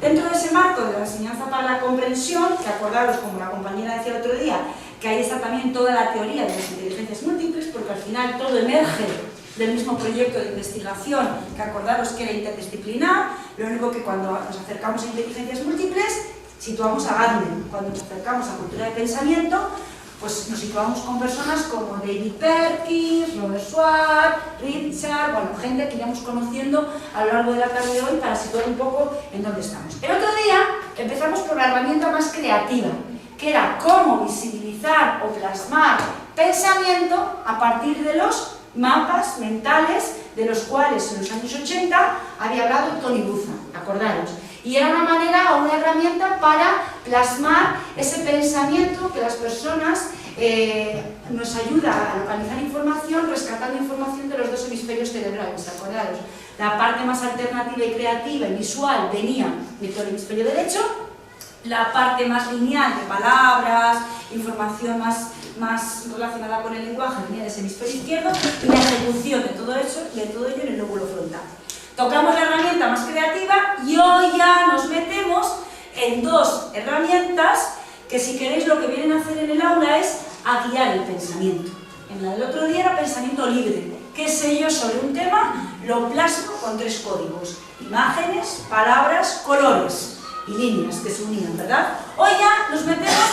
Dentro de ese marco de la enseñanza para la comprensión, que acordaros, como la compañera decía el otro día, que ahí está también toda la teoría de las inteligencias múltiples, porque al final todo emerge del mismo proyecto de investigación, que acordaros que era interdisciplinar, lo único que cuando nos acercamos a inteligencias múltiples, situamos a Gardner. Cuando nos acercamos a cultura de pensamiento, pues nos situamos con personas como David Perkins, Robert Schwartz, Richard, bueno, gente que iremos conociendo a lo largo de la tarde de hoy para situar un poco en dónde estamos. El otro día empezamos por la herramienta más creativa, que era cómo visibilizar o plasmar pensamiento a partir de los mapas mentales de los cuales en los años 80 había hablado Tony Buzan, acordaros. Y era una manera o una herramienta para plasmar ese pensamiento que las personas nos ayuda a localizar información, rescatando información de los dos hemisferios cerebrales, acordaros. La parte más alternativa y creativa y visual venía de todo el hemisferio derecho, la parte más lineal de palabras, información más relacionada con el lenguaje venía de ese hemisferio izquierdo, y la ejecución de todo ello en el lóbulo frontal. Tocamos la herramienta más creativa y hoy ya nos metemos en dos herramientas que, si queréis, lo que vienen a hacer en el aula es a guiar el pensamiento. En la del otro día era pensamiento libre. ¿Qué sé yo sobre un tema? Lo plasmo con tres códigos: imágenes, palabras, colores y líneas que se unían, ¿verdad? Hoy ya nos metemos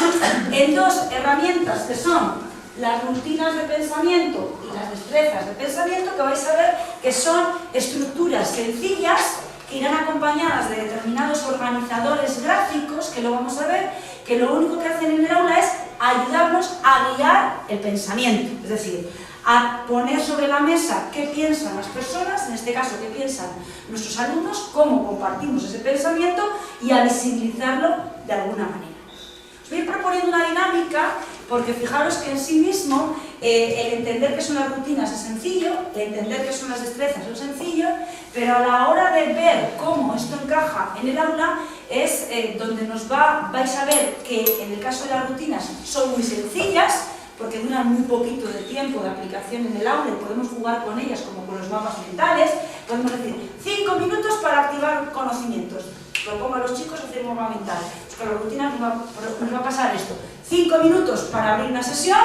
en dos herramientas que son las rutinas de pensamiento y las destrezas de pensamiento, que vais a ver que son estructuras sencillas que irán acompañadas de determinados organizadores gráficos, que lo vamos a ver, que lo único que hacen en el aula es ayudarnos a guiar el pensamiento, es decir, a poner sobre la mesa qué piensan las personas, en este caso qué piensan nuestros alumnos, cómo compartimos ese pensamiento y a visibilizarlo de alguna manera. Os voy a ir proponiendo una dinámica, porque fijaros que en sí mismo el entender qué son las rutinas es sencillo, el entender qué son las destrezas es sencillo, pero a la hora de ver cómo esto encaja en el aula es donde vais a ver que en el caso de las rutinas son muy sencillas, porque duran muy poquito de tiempo de aplicación en el aula y podemos jugar con ellas como con los mapas mentales. Podemos decir 5 minutos para activar conocimientos. Propongo a los chicos hacer un mapa mental. Pues con las rutinas nos va a pasar esto: 5 minutos para abrir una sesión,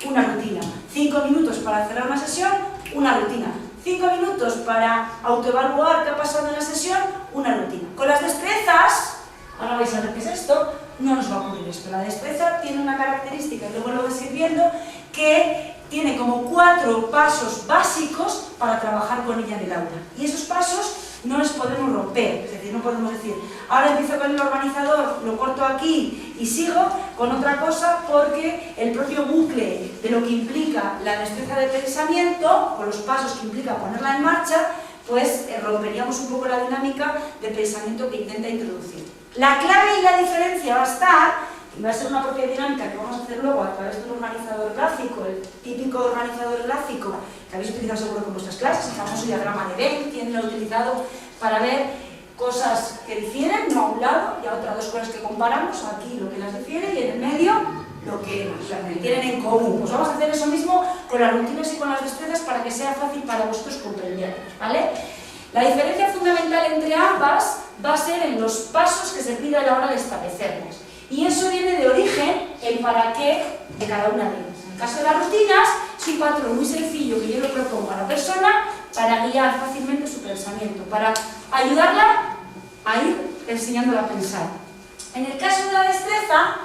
una rutina; 5 minutos para cerrar una sesión, una rutina; 5 minutos para autoevaluar qué ha pasado en la sesión, una rutina. Con las destrezas, ahora vais a ver qué es esto, no nos va a ocurrir esto. La destreza tiene una característica, que luego lo vais a ir viendo, que tiene como 4 pasos básicos para trabajar con ella en el aula. Y esos pasos no los podemos romper, es decir, no podemos decir, ahora empiezo con el organizador, lo corto aquí y sigo con otra cosa, porque el propio bucle de lo que implica la destreza de pensamiento, o los pasos que implica ponerla en marcha, pues romperíamos un poco la dinámica de pensamiento que intenta introducir. La clave y la diferencia va a estar, y va a ser una propia dinámica que vamos a hacer luego a través de un organizador gráfico, el típico organizador gráfico que habéis utilizado seguro con vuestras clases, el famoso diagrama de Venn. ¿Quién lo ha utilizado para ver cosas que difieren, no a un lado, y a otras dos cosas que comparamos? Aquí lo que las difiere y en el medio lo que tienen en común. Pues vamos a hacer eso mismo con las rutinas y con las destrezas para que sea fácil para vosotros comprenderlas, ¿vale? La diferencia fundamental entre ambas va a ser en los pasos que se pide a la hora de establecerlas. Y eso viene de origen el para qué de cada una de ellas. En el caso de las rutinas, es un patrón muy sencillo que yo le propongo a la persona para guiar fácilmente su pensamiento, para ayudarla a ir enseñándola a pensar. En el caso de la destreza,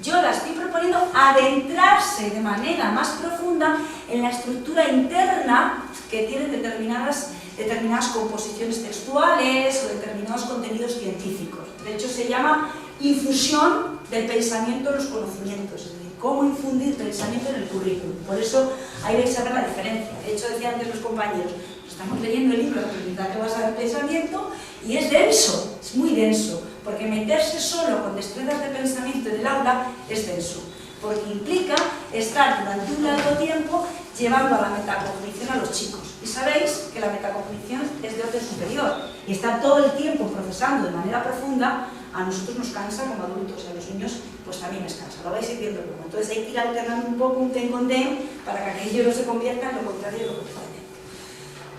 yo la estoy proponiendo adentrarse de manera más profunda en la estructura interna que tienen determinadas composiciones textuales o determinados contenidos científicos. De hecho, se llama infusión del pensamiento en los conocimientos, es decir, cómo infundir pensamiento en el currículum. Por eso ahí vais a ver la diferencia. De hecho, decían antes los compañeros, estamos leyendo el libro de aprendizaje basado en pensamiento y es denso, es muy denso, porque meterse solo con destrezas de pensamiento en el aula es denso, porque implica estar durante un largo tiempo llevando a la metacognición a los chicos. Y sabéis que la metacognición es de orden superior y estar todo el tiempo procesando de manera profunda a nosotros nos cansa como adultos, y a los niños pues también les cansa, lo vais a ir viendo luego. Entonces hay que ir alternando un poco un ten con ten para que aquello no se convierta en lo contrario de lo que puede.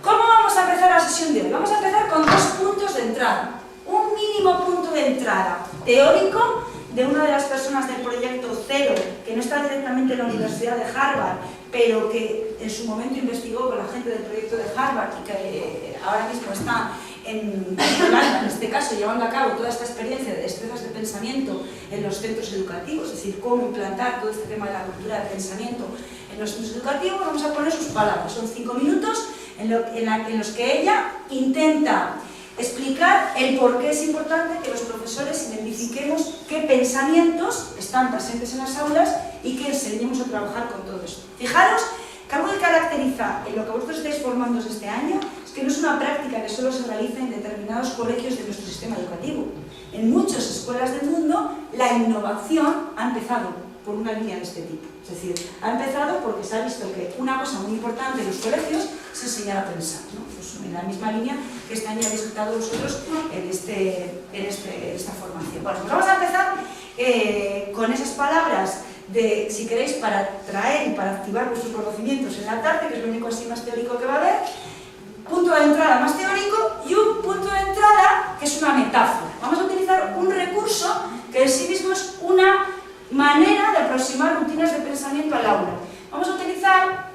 ¿Cómo vamos a empezar la sesión de hoy? Vamos a empezar con 2 puntos de entrada. Un mini mínimo punto de entrada teórico de una de las personas del proyecto Cero, que no está directamente en la Universidad de Harvard, pero que en su momento investigó con la gente del proyecto de Harvard y que ahora mismo está en Holanda, en este caso, llevando a cabo toda esta experiencia de destrezas de pensamiento en los centros educativos, es decir, cómo implantar todo este tema de la cultura de pensamiento en los centros educativos. Vamos a poner sus palabras, son 5 minutos en los que ella intenta explicar el por qué es importante que los profesores identifiquemos qué pensamientos están presentes en las aulas y que enseñemos a trabajar con todo esto. Fijaros que algo que caracteriza en lo que vosotros estáis formando este año es que no es una práctica que solo se realiza en determinados colegios de nuestro sistema educativo. En muchas escuelas del mundo la innovación ha empezado por una línea de este tipo. Es decir, ha empezado porque se ha visto que una cosa muy importante en los colegios es enseñar a pensar, ¿no? Pues en la misma línea que este año habéis estado vosotros en esta formación. Bueno, pues vamos a empezar con esas palabras de, si queréis, para traer y para activar vuestros conocimientos en la tarde, que es lo único así más teórico que va a haber. Punto de entrada más teórico y un punto de entrada que es una metáfora. Vamos a utilizar un recurso que en sí mismo es una manera de aproximar rutinas de pensamiento al aula. Vamos a utilizar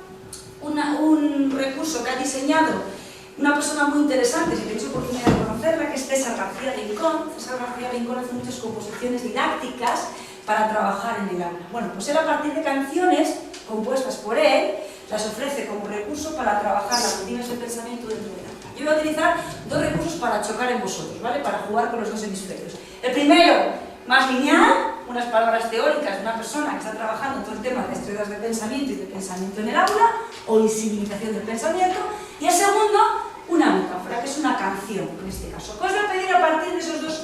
un recurso que ha diseñado una persona muy interesante, si tenéis oportunidad de conocerla, que es César García Rincón. César García Rincón hace muchas composiciones didácticas para trabajar en el aula. Bueno, pues él, a partir de canciones compuestas por él, las ofrece como recurso para trabajar las rutinas de pensamiento dentro del aula. Yo voy a utilizar 2 recursos para chocar en vosotros, ¿vale? Para jugar con los 2 hemisferios. El primero, más lineal, unas palabras teóricas de una persona que está trabajando en todo el tema de destrezas de pensamiento y de pensamiento en el aula, o visibilización del pensamiento, y el segundo, una metáfora, que es una canción, en este caso. ¿Qué os voy a pedir a partir de esos 2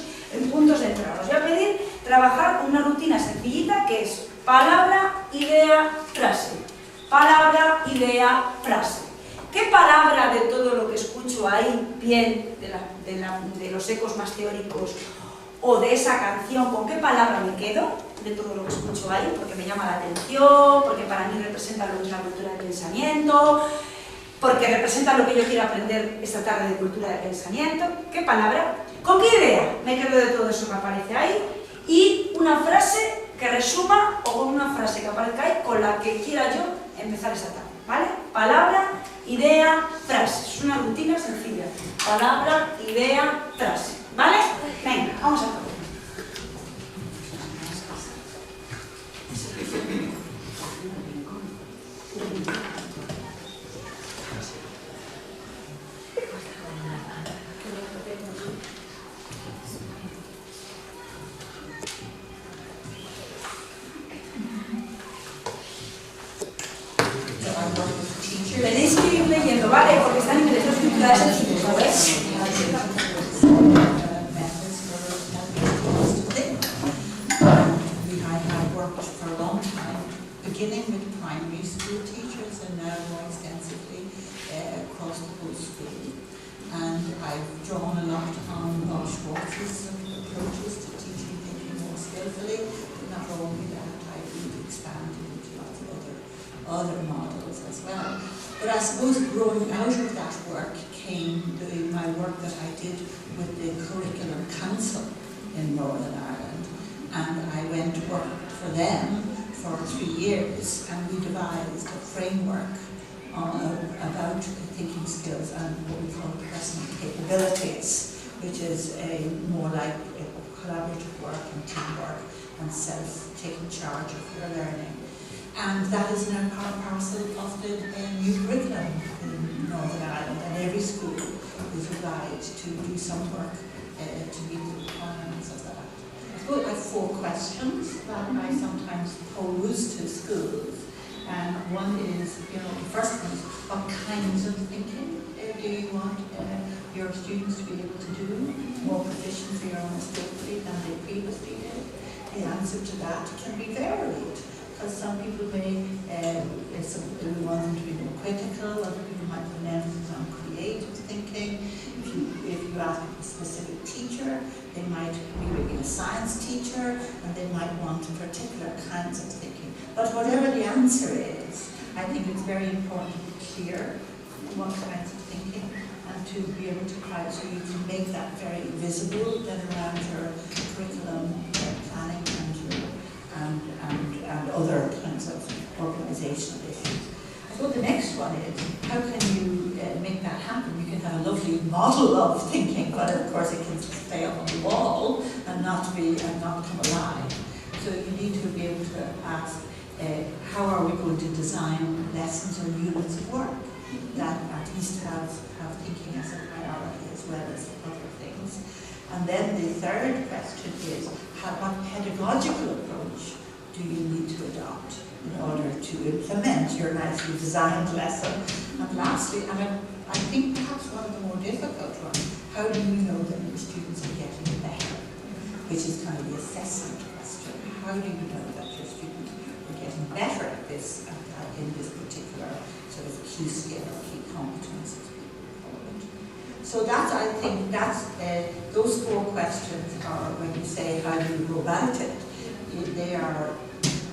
puntos de entrada? Os voy a pedir trabajar una rutina sencillita que es palabra, idea, frase. Palabra, idea, frase. ¿Qué palabra de todo lo que escucho ahí, bien, de los ecos más teóricos, o de esa canción, con qué palabra me quedo de todo lo que escucho ahí? Porque me llama la atención, porque para mí representa lo que es la cultura de pensamiento, porque representa lo que yo quiero aprender esta tarde de cultura de pensamiento. ¿Qué palabra? ¿Con qué idea me quedo de todo eso que aparece ahí? Y una frase que resuma, o con una frase que aparezca ahí, con la que quiera yo empezar esta tarde, ¿vale? Palabra, idea, frase. Es una rutina sencilla. Palabra, idea, frase, ¿vale? Venga, vamos a ver. Tenéis que ir leyendo, ¿vale? Porque están interesados en culturales en su ¿sabes? Beginning with primary school teachers and now more extensively across the whole school. And I've drawn a lot on Bob Schwartz's approaches to teaching thinking more skillfully, but not only that, I've really expanded into lots of other models as well. But I suppose growing out of that work came my work that I did with the Curriculum Council in Northern Ireland. And I went to work for them for 3 years, and we devised a framework about thinking skills and what we call personal capabilities, which is more like collaborative work and teamwork and taking charge of your learning. And that is now part and parcel of the new curriculum in Northern Ireland, and every school is obliged to do some work to meet the requirements of that. I have 4 questions that I sometimes pose to schools. And one is, the first one is, what kinds of thinking do you want your students to be able to do more proficiently or more skillfully than they previously did? The answer to that can be varied, because some people may want them to be more critical, other people might put an emphasis on creative thinking. If you ask a specific teacher, they might be maybe a science teacher, and they might want particular kinds of thinking. But whatever the answer is, I think it's very important to be clear what kinds of thinking and to be able to so you can make that very visible then around your curriculum planning and other kinds of organisational issues. So the next one is, how can you make that happen? You can have a lovely model of thinking, but of course it can stay up on the wall and not come alive. So you need to be able to ask, how are we going to design lessons or units of work that at least have thinking as a priority as well as other things. And then the third question is, what pedagogical approach do you need to adopt in order to implement your nicely designed lesson? And lastly, and I think perhaps one of the more difficult ones, how do you know that your students are getting better? Which is kind of the assessment question. How do you know that your students are getting better at this, in this particular sort of key skill or key competence, as we call it? So that, I think, those 4 questions are, when you say how do you go about it, they are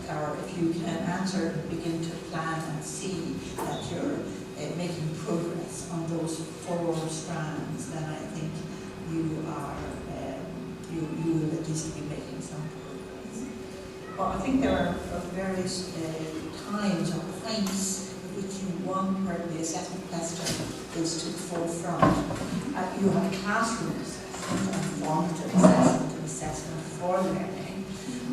if you can answer, begin to plan and see that you're making progress on those 4 strands, then I think you will at least be making some progress. Well, I think there are various times or points at which where the assessment question is to the forefront. You have classroom assessment and formative assessment and assessment for learning.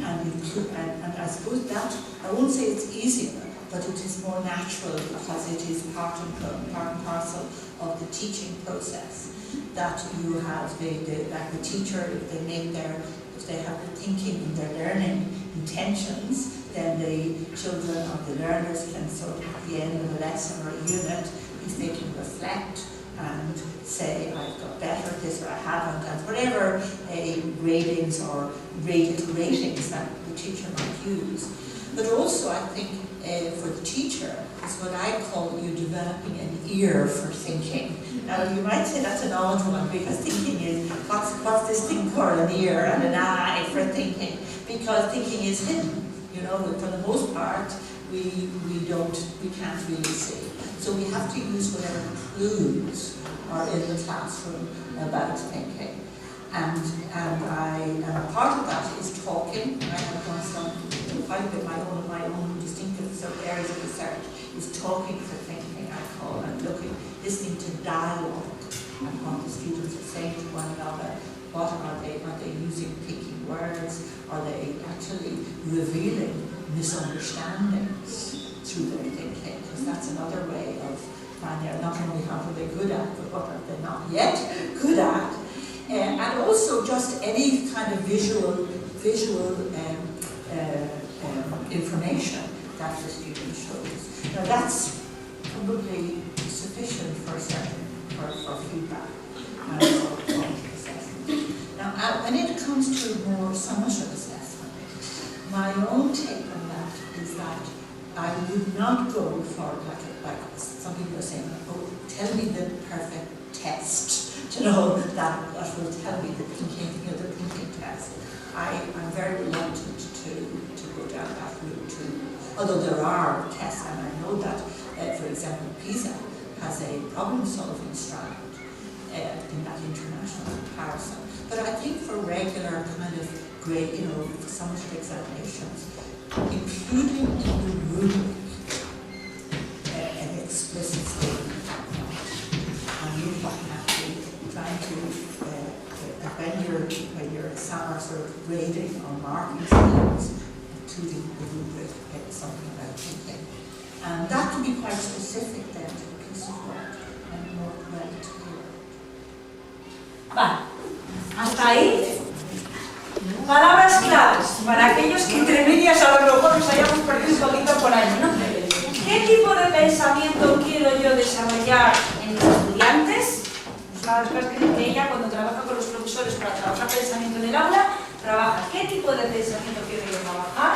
And I suppose that, I won't say it's easier, but it is more natural because it is part and parcel of the teaching process that you have, like the teacher, if they have the thinking in their learning intentions, then the children or the learners can sort of at the end of a lesson or a unit, if they can reflect and say, I've got better at this or I haven't, and whatever gradings or ratings that the teacher might use. But also, I think, for the teacher, is what I call you developing an ear for thinking. Now, you might say that's an odd one, because thinking is, what's this thing called, an ear and an eye for thinking? Because thinking is hidden, you know, for the most part, we can't really see. So we have to use whatever clues are in the classroom about thinking. And part of that is talking. I have done quite a bit, my own distinctive sort of areas of research is talking for thinking, I call, and listening to dialogue and what the students are saying to one another. What are they using thinking words? Are they actually revealing misunderstandings through their thinking? Because that's another way of finding out not only what are they good at, but what are they not yet good at. And also just any kind of visual information that the student shows. Now that's probably sufficient for feedback and for assessment. Now when it comes to more summative assessment, my own take on that is that I would not go for like some people are saying, oh, tell me the perfect test, that will tell me the thinking test. I'm very reluctant to go down that route too. Although there are tests, and I know that, for example, PISA has a problem-solving strand in that international comparison. But I think for regular kind of grade, summative examinations, including in the rubric an explicit statement, and you have to trying to when your exam are sort of grading or marking schemes, including the rubric, something about thinking, and that can be quite specific then to the piece of work and more well tailored. Vale, hasta ahí. Palabras claves para aquellos que entre medias a lo mejor nos hayamos perdido un poquito por ahí, ¿no? ¿Qué tipo de pensamiento quiero yo desarrollar en los estudiantes? Una de las cosas que ella cuando trabaja con los profesores para trabajar pensamiento en el aula, trabaja qué tipo de pensamiento quiero yo trabajar,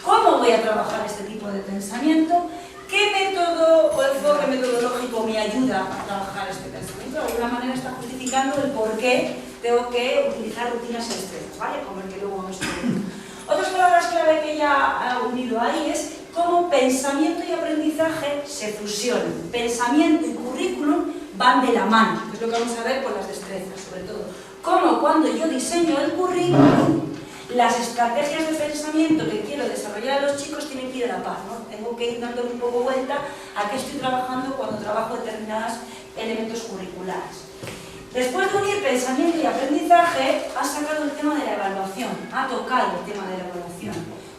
cómo voy a trabajar este tipo de pensamiento, qué método o enfoque metodológico me ayuda a trabajar este pensamiento. De alguna manera está justificando el por qué tengo que utilizar rutinas extremas, ¿vale? Como el que luego vamos a ver. Otras palabras clave que ella ha unido ahí es cómo pensamiento y aprendizaje se fusionan. Pensamiento y currículum van de la mano, que es lo que vamos a ver con las destrezas, sobre todo. Como cuando yo diseño el currículum, las estrategias de pensamiento que quiero desarrollar a los chicos tienen que ir a la par, ¿no? Tengo que ir dándole un poco vuelta a qué estoy trabajando cuando trabajo determinados elementos curriculares. Después de unir pensamiento y aprendizaje, ha sacado el tema de la evaluación, ha tocado el tema de la evaluación,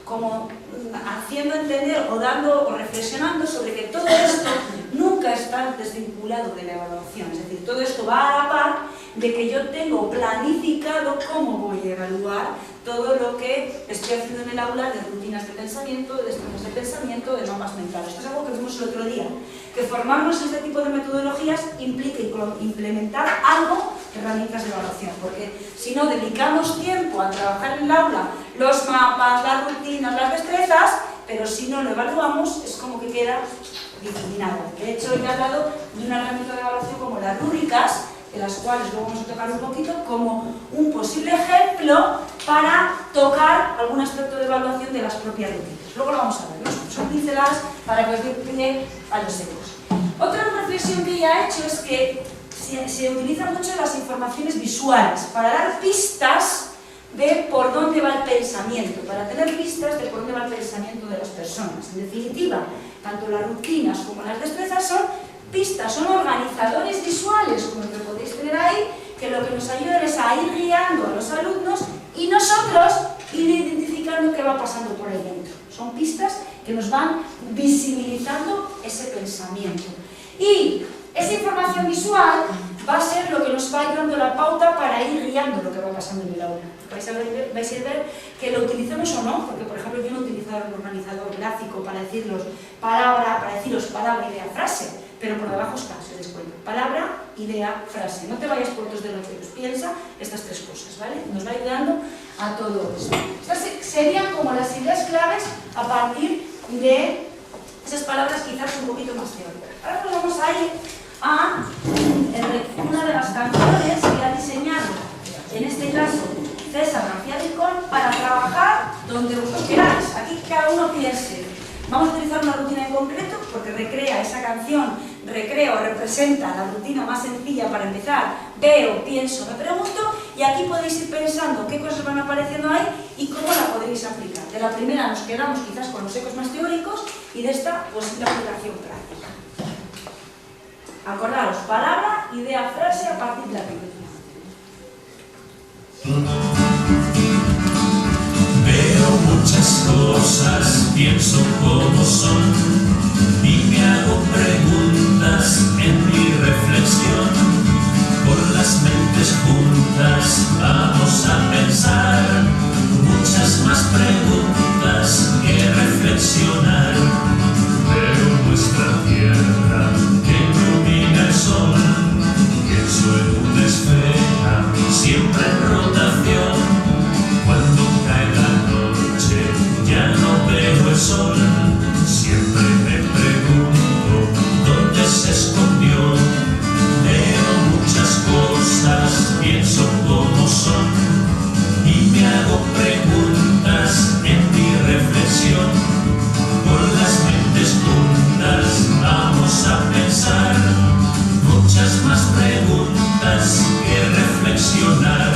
como haciendo entender o dando o reflexionando sobre que todo esto nunca está desvinculado de la evaluación, es decir, todo esto va a la par de que yo tengo planificado cómo voy a evaluar todo lo que estoy haciendo en el aula de rutinas de pensamiento, de estrategias de pensamiento, de mapas mentales. Esto es algo que vimos el otro día, que formarnos en este tipo de metodologías implica implementar algo, herramientas de evaluación, porque si no dedicamos tiempo a trabajar en el aula los mapas, las rutinas, las destrezas, pero si no lo evaluamos es como que queda difuminado. De hecho, he hablado de una herramienta de evaluación como las rúbricas, de las cuales luego vamos a tocar un poquito, como un posible ejemplo para tocar algún aspecto de evaluación de las propias rutinas. Luego lo vamos a ver, ¿no? Son pinceladas para que os dé pie a los ecos. Otra reflexión que ella ha hecho es que se utilizan mucho las informaciones visuales para dar pistas de por dónde va el pensamiento, para tener pistas de por dónde va el pensamiento de las personas. En definitiva, tanto las rutinas como las destrezas son pistas, son organizadores visuales, como el que podéis tener ahí, que lo que nos ayudan es a ir guiando a los alumnos y nosotros ir identificando qué va pasando por ahí dentro. Son pistas que nos van visibilizando ese pensamiento. Y esa información visual va a ser lo que nos va a ir dando la pauta para ir guiando lo que va pasando en el aula. Vais a ver que lo utilicemos o no, porque por ejemplo yo no he utilizado un organizador gráfico para deciros palabra, idea, frase, pero por debajo está, se des cuenta. Palabra, idea, frase. No te vayas por otros derroteros. Piensa estas tres cosas, ¿vale? Nos va ayudando a todo esto. Estas serían como las ideas claves a partir de esas palabras quizás un poquito más teóricas. Ahora nos vamos a ir a una de las canciones que ha diseñado, en este caso, César García Rincón, para trabajar donde vosotros queráis. Aquí cada uno piense. Vamos a utilizar una rutina en concreto porque recrea esa canción, recrea o representa la rutina más sencilla para empezar. Veo, pienso, me pregunto y aquí podéis ir pensando qué cosas van apareciendo ahí y cómo la podréis aplicar. De la primera nos quedamos quizás con los ecos más teóricos y de esta pues la aplicación práctica. Acordaros, palabra, idea, frase a partir de la rutina. Veo muchas cosas, pienso cómo son y me hago preguntas en mi reflexión. Por las mentes juntas vamos a pensar muchas más preguntas que reflexionar. Veo nuestra tierra que ilumina el sol, pienso en una esfera siempre en rotación. Cuando cae la noche ya no veo el sol, siempre me pregunto dónde se escondió. Veo muchas cosas, pienso cómo son y me hago preguntas en mi reflexión. Por las mentes juntas vamos a pensar muchas más preguntas que reflexionar.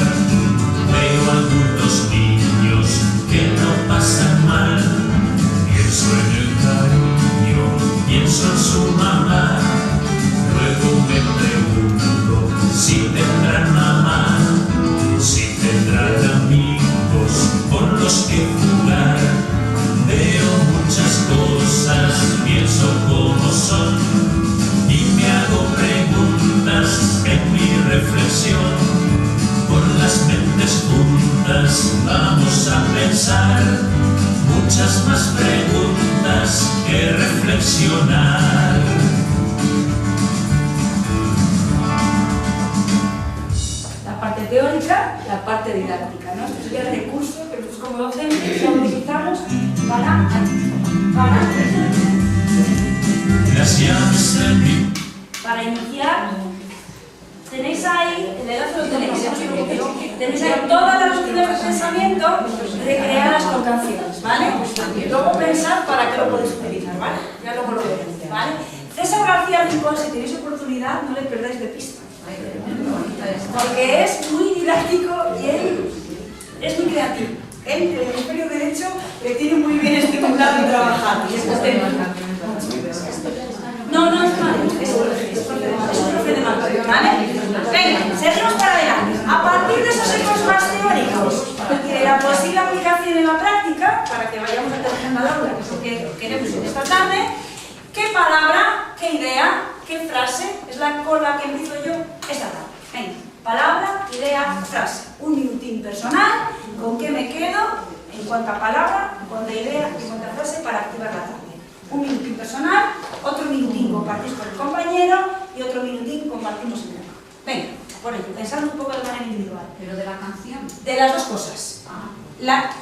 Veo algunos niños que no pasan mal, pienso en el cariño, pienso en su mamá. Luego me pregunto si tendrán mamá, si tendrán amigos con los que jugar. Veo muchas cosas, pienso cómo son y me hago preguntas en mi reflexión. Por las mentes juntas vamos a pensar muchas más preguntas que reflexionar. La parte teórica, la parte didáctica, ¿no? Este sería el recurso que nosotros como docentes utilizamos para iniciar. Tenéis ahí, el enlace lo tenéis ahí todas las rutinas de pensamiento recreadas con canciones, ¿vale? Y luego pensar para qué lo podéis utilizar, ¿vale? Ya luego lo veremos, ¿vale? César García Rincón, si tenéis oportunidad oportunidad no le perdáis de pista. Porque es muy didáctico y él es muy creativo. Él, el hemisferio derecho, le tiene muy bien estimulado y trabajado. Y es no es Madrid, es un profe de Madrid, ¿vale? Venga, seguimos para adelante. A partir de esos ecos más teóricos y de la posible aplicación en la práctica, para que vayamos aterrizando al aula, que es lo que queremos en esta tarde, ¿qué palabra, qué idea, qué frase es la con la que empiezo yo esta tarde? Venga, palabra, idea, frase. Un minutín personal, ¿con qué me quedo? En cuanto a palabra, en cuanto a idea, en cuanto a frase, para activar la tarde. Un minutín personal, otro minutín compartís con el compañero y otro minutín compartimos en el grupo. Venga, por ello, pensando un poco de manera individual. ¿Pero de la canción? De las dos cosas.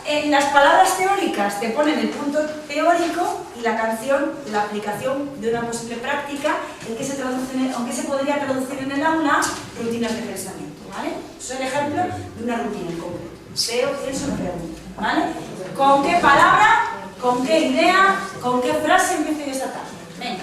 En las palabras teóricas te ponen el punto teórico y la canción, la aplicación de una posible práctica en que se traduce, aunque se podría traducir en el aula, rutinas de pensamiento, ¿vale? Eso es el ejemplo de una rutina en concreto. Pienso, pregunto, ¿vale? ¿Con qué palabra, con qué idea, con qué frase empiezo yo esta tarde? Venga.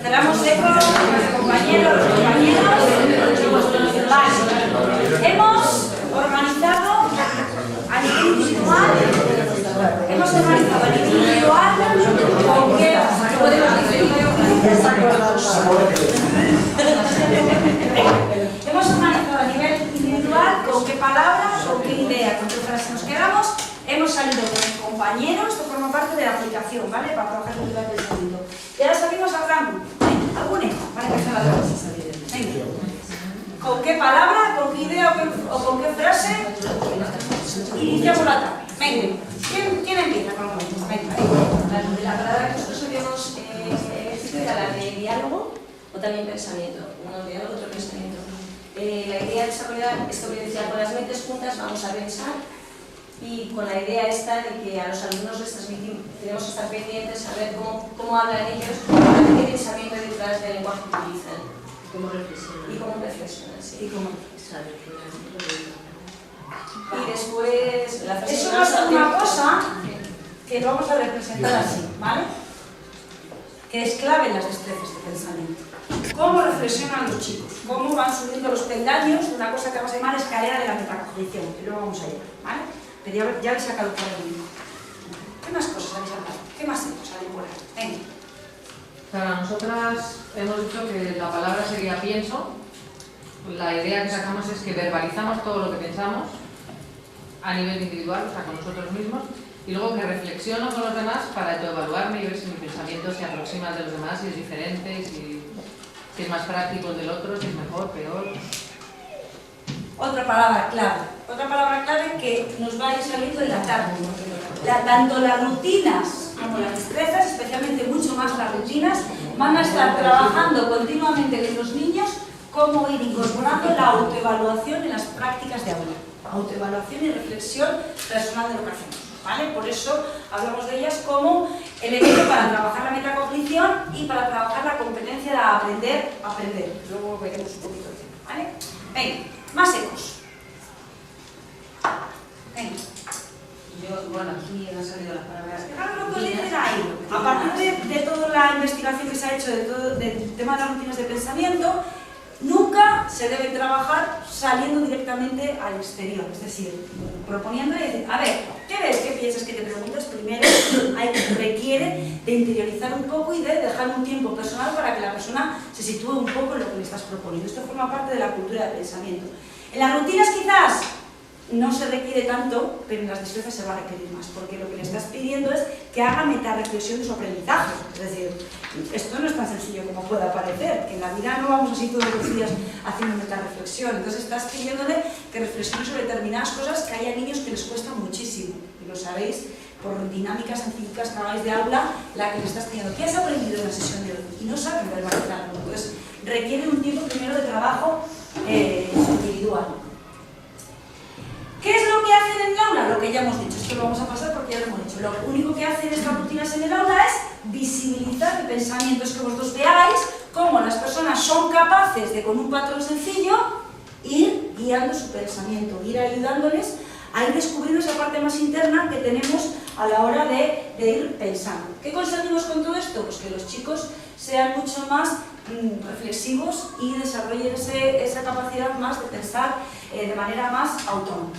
Cerramos eco, compañeros. Vale. Hemos organizado a nivel individual, con qué palabra, con qué idea, con qué frase nos quedamos. Hemos salido con el compañero, esto forma parte de la aplicación, ¿vale? Para trabajar con el pensamiento. Y ahora salimos hablando. ¿Algún eco? Para que sea la cosa. Venga. ¿Con qué palabra, con qué idea o con qué frase iniciamos la tarde? Venga. ¿Quién empieza con nosotros? Venga. La palabra que nosotros habíamos escrito era la de diálogo o también pensamiento. Uno diálogo, otro pensamiento. La idea de desarrollar esto que decía, con las mentes juntas vamos a pensar. Y con la idea esta de que a los alumnos les transmitimos, tenemos que estar pendientes a ver cómo hablan ellos, qué pensamiento hay detrás del lenguaje que utilizan. ¿Cómo reflexionan? Y cómo reflexionan, sí. Y cómo Y después la frase. eso va a ser una cosa que lo vamos a representar así, ¿vale? Que es clave en las destrezas de pensamiento. ¿Cómo reflexionan los chicos? ¿Cómo van subiendo los peldaños de una cosa que vamos a llamar escalera de la metacognición? Que luego vamos a llevar, ¿vale? Pero ya habéis sacado por el mismo. ¿Qué más cosas habéis sacado? ¿Qué más hemos salido por ahí? Venga. Para nosotras hemos dicho que la palabra sería pienso. La idea que sacamos es que verbalizamos todo lo que pensamos a nivel individual, o sea, con nosotros mismos, y luego que reflexiono con los demás para autoevaluarme y ver si mi pensamiento se aproxima al de los demás, si es diferente, si es más práctico el del otro, si es mejor, peor. Otra palabra clave que nos va a ir saliendo en la tarde. Tanto las rutinas como las destrezas, especialmente mucho más las rutinas, van a estar trabajando continuamente en los niños cómo ir incorporando la autoevaluación en las prácticas de aula. Autoevaluación y reflexión personal de lo que hacemos, ¿vale? Por eso hablamos de ellas como elemento para trabajar la metacognición y para trabajar la competencia de aprender. Luego veremos un poquito el tema, ¿vale? Venga, más ecos. Venga. Bueno, aquí han salido las palabras. Cada uno dicen ahí, a partir de toda la investigación que se ha hecho del tema de las rutinas de pensamiento, nunca se debe trabajar saliendo directamente al exterior, es decir, proponiendo y decir, a ver, ¿qué ves? ¿Qué piensas? ¿Qué te preguntas? Primero requiere de interiorizar un poco y de dejar un tiempo personal para que la persona se sitúe un poco en lo que le estás proponiendo. Esto forma parte de la cultura del pensamiento. En las rutinas quizás no se requiere tanto, pero en las destrezas se va a requerir más, porque lo que le estás pidiendo es que haga metarreflexión de su aprendizaje. Es decir, esto no es tan sencillo como pueda parecer, que en la vida no vamos así todos los días haciendo metarreflexión. Entonces estás pidiéndole que reflexione sobre determinadas cosas que hay a niños que les cuesta muchísimo, y lo sabéis por dinámicas científicas que hagáis de aula, la que le estás pidiendo. ¿Qué has aprendido en la sesión de hoy? Y no saben verbalizarlo. Entonces requiere un tiempo primero de trabajo individual. ¿Qué es lo que hacen en el aula? Lo que ya hemos dicho, esto lo vamos a pasar porque ya lo hemos dicho. Lo único que hacen estas rutinas en el aula es visibilizar el pensamiento, es que vosotros veáis cómo las personas son capaces de, con un patrón sencillo, ir guiando su pensamiento, ir ayudándoles a ir descubriendo esa parte más interna que tenemos a la hora de ir pensando. ¿Qué conseguimos con todo esto? Pues que los chicos sean mucho más reflexivos y desarrollen esa capacidad más de pensar de manera más autónoma.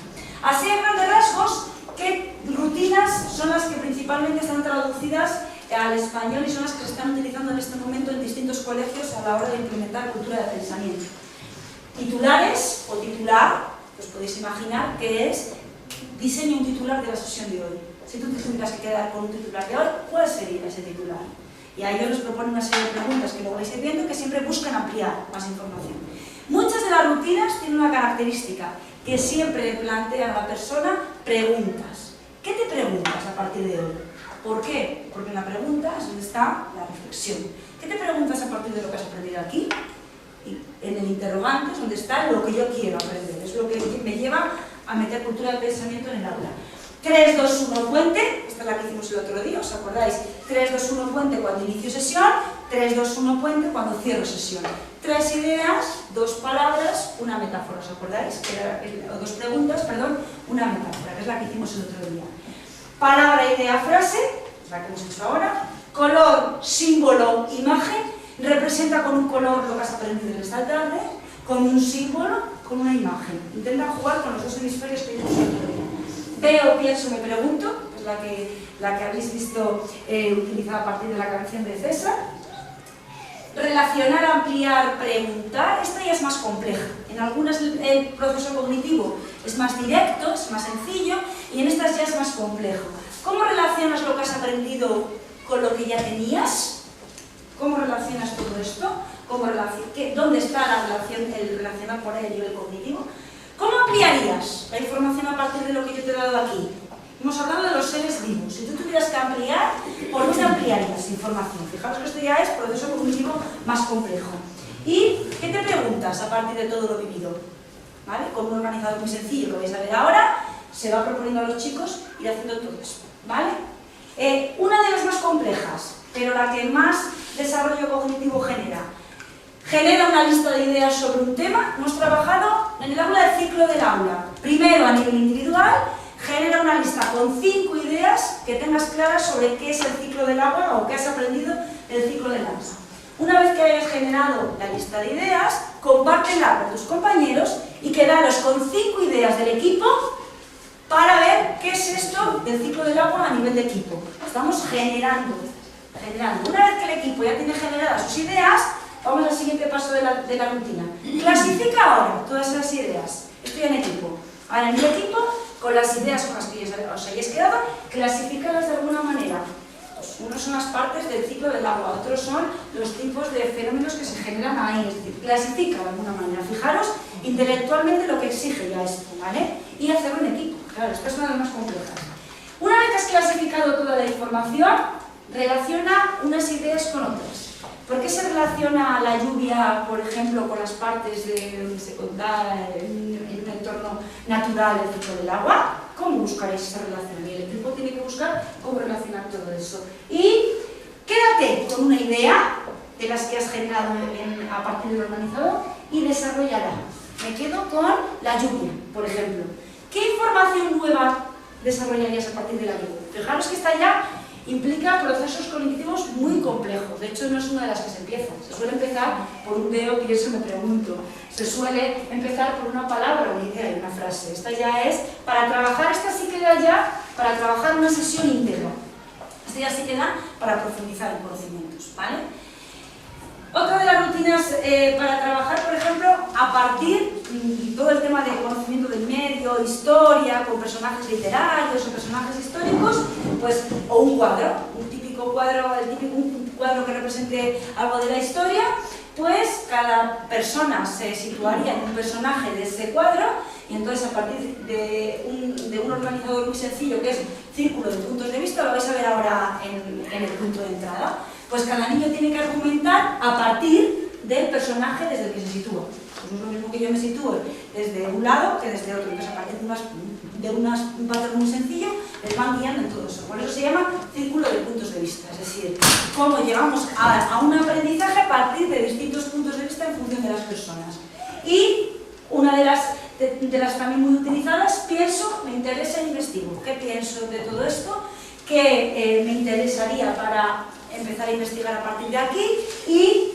Así, a grandes rasgos, ¿qué rutinas son las que principalmente están traducidas al español y son las que se están utilizando en este momento en distintos colegios a la hora de implementar cultura de pensamiento? Titulares o titular, os podéis imaginar que es diseño un titular de la sesión de hoy. Si tú te tuvieras que quedar con un titular de hoy, ¿cuál sería ese titular? Y ahí yo les propongo una serie de preguntas que luego vais a ir viendo que siempre buscan ampliar más información. Muchas de las rutinas tienen una característica, que siempre le plantean a la persona preguntas. ¿Qué te preguntas a partir de hoy? ¿Por qué? Porque en la pregunta es donde está la reflexión. ¿Qué te preguntas a partir de lo que has aprendido aquí? Y en el interrogante es donde está lo que yo quiero aprender. Es lo que me lleva a meter cultura de pensamiento en el aula. 3, 2, 1, puente. Esta es la que hicimos el otro día, ¿os acordáis? 3, 2, 1, puente cuando inicio sesión. 3, 2, 1, puente cuando cierro sesión. 3 ideas, 2 palabras, una metáfora, ¿os acordáis? O 2 preguntas, perdón, una metáfora, que es la que hicimos el otro día. Palabra, idea, frase, es la que hemos hecho ahora. Color, símbolo, imagen. Representa con un color lo que has aprendido en esta tarde, con un símbolo, con una imagen. Intenta jugar con los dos hemisferios que hicimos el otro día. Veo, pienso, me pregunto, que es la que habéis visto utilizada a partir de la canción de César. Relacionar, ampliar, preguntar, esta ya es más compleja. En algunas el proceso cognitivo es más directo, es más sencillo, y en estas ya es más complejo. ¿Cómo relacionas lo que has aprendido con lo que ya tenías? ¿Cómo relacionas todo esto? ¿Dónde está la relación, el relacionar por el nivel cognitivo? ¿Cómo ampliarías la información a partir de lo que yo te he dado aquí? Hemos hablado de los seres vivos. Si tú tuvieras que ampliar, ¿por dónde ampliarías información? Fijaros que esto ya es proceso cognitivo más complejo. ¿Y qué te preguntas a partir de todo lo vivido? ¿Vale? Con un organizador muy sencillo que vais a ver ahora, se va proponiendo a los chicos ir haciendo todo eso. ¿Vale? Una de las más complejas, pero la que más desarrollo cognitivo genera una lista de ideas sobre un tema. Hemos trabajado en el aula del ciclo del aula. Primero, a nivel individual, genera una lista con 5 ideas que tengas claras sobre qué es el ciclo del agua o qué has aprendido del ciclo del agua. Una vez que hayas generado la lista de ideas, compártela con tus compañeros y quedaros con 5 ideas del equipo para ver qué es esto del ciclo del agua a nivel de equipo. Estamos generando. Una vez que el equipo ya tiene generadas sus ideas, vamos al siguiente paso de la rutina. Clasifica ahora todas esas ideas. Estoy en equipo. Ahora en mi equipo, con las ideas con las que os hayáis quedado, clasifícalas de alguna manera. Pues unos son las partes del ciclo del agua, otros son los tipos de fenómenos que se generan ahí. Es decir, clasifica de alguna manera. Fijaros intelectualmente lo que exige ya esto, ¿vale? Y hacerlo en equipo. Claro, esta es una de las más complejas. Una vez que has clasificado toda la información, relaciona unas ideas con otras. ¿Por qué se relaciona la lluvia, por ejemplo, con las partes de donde se da en un entorno natural el ciclo del agua? ¿Cómo buscaréis esa relación? Y el equipo tiene que buscar cómo relacionar todo eso. Y quédate con una idea de las que has generado a partir del organizador y desarrollala. Me quedo con la lluvia, por ejemplo. ¿Qué información nueva desarrollarías a partir de la lluvia? Fijaros que esta ya implica procesos cognitivos muy complejos. De hecho, no es una de las que se empieza. Se suele empezar por un veo, pienso, me pregunto. Se suele empezar por una palabra, una idea y una frase. Esta ya es, para trabajar, esta sí queda ya para trabajar una sesión íntegra. Esta ya sí queda para profundizar en conocimientos, ¿vale? Otra de las rutinas para trabajar, por ejemplo, a partir de todo el tema de conocimiento del medio medio historia con personajes literarios o personajes históricos, pues, o un cuadro, un típico cuadro, un cuadro que represente algo de la historia, pues cada persona se situaría en un personaje de ese cuadro y entonces a partir de un organizador muy sencillo que es círculo de puntos de vista, lo vais a ver ahora en el punto de entrada, pues cada niño tiene que argumentar a partir del personaje desde el que se sitúa. Pues no es lo mismo que yo me sitúe desde un lado que desde otro, entonces a partir de un patrón muy sencillo les van guiando en todo eso. Por eso se llama círculo de puntos de vista, es decir, cómo llegamos a un aprendizaje a partir de distintos puntos de vista en función de las personas. Y una de las también muy utilizadas, pienso, me interesa e investigo. ¿Qué pienso de todo esto? ¿Qué me interesaría para empezar a investigar a partir de aquí? Y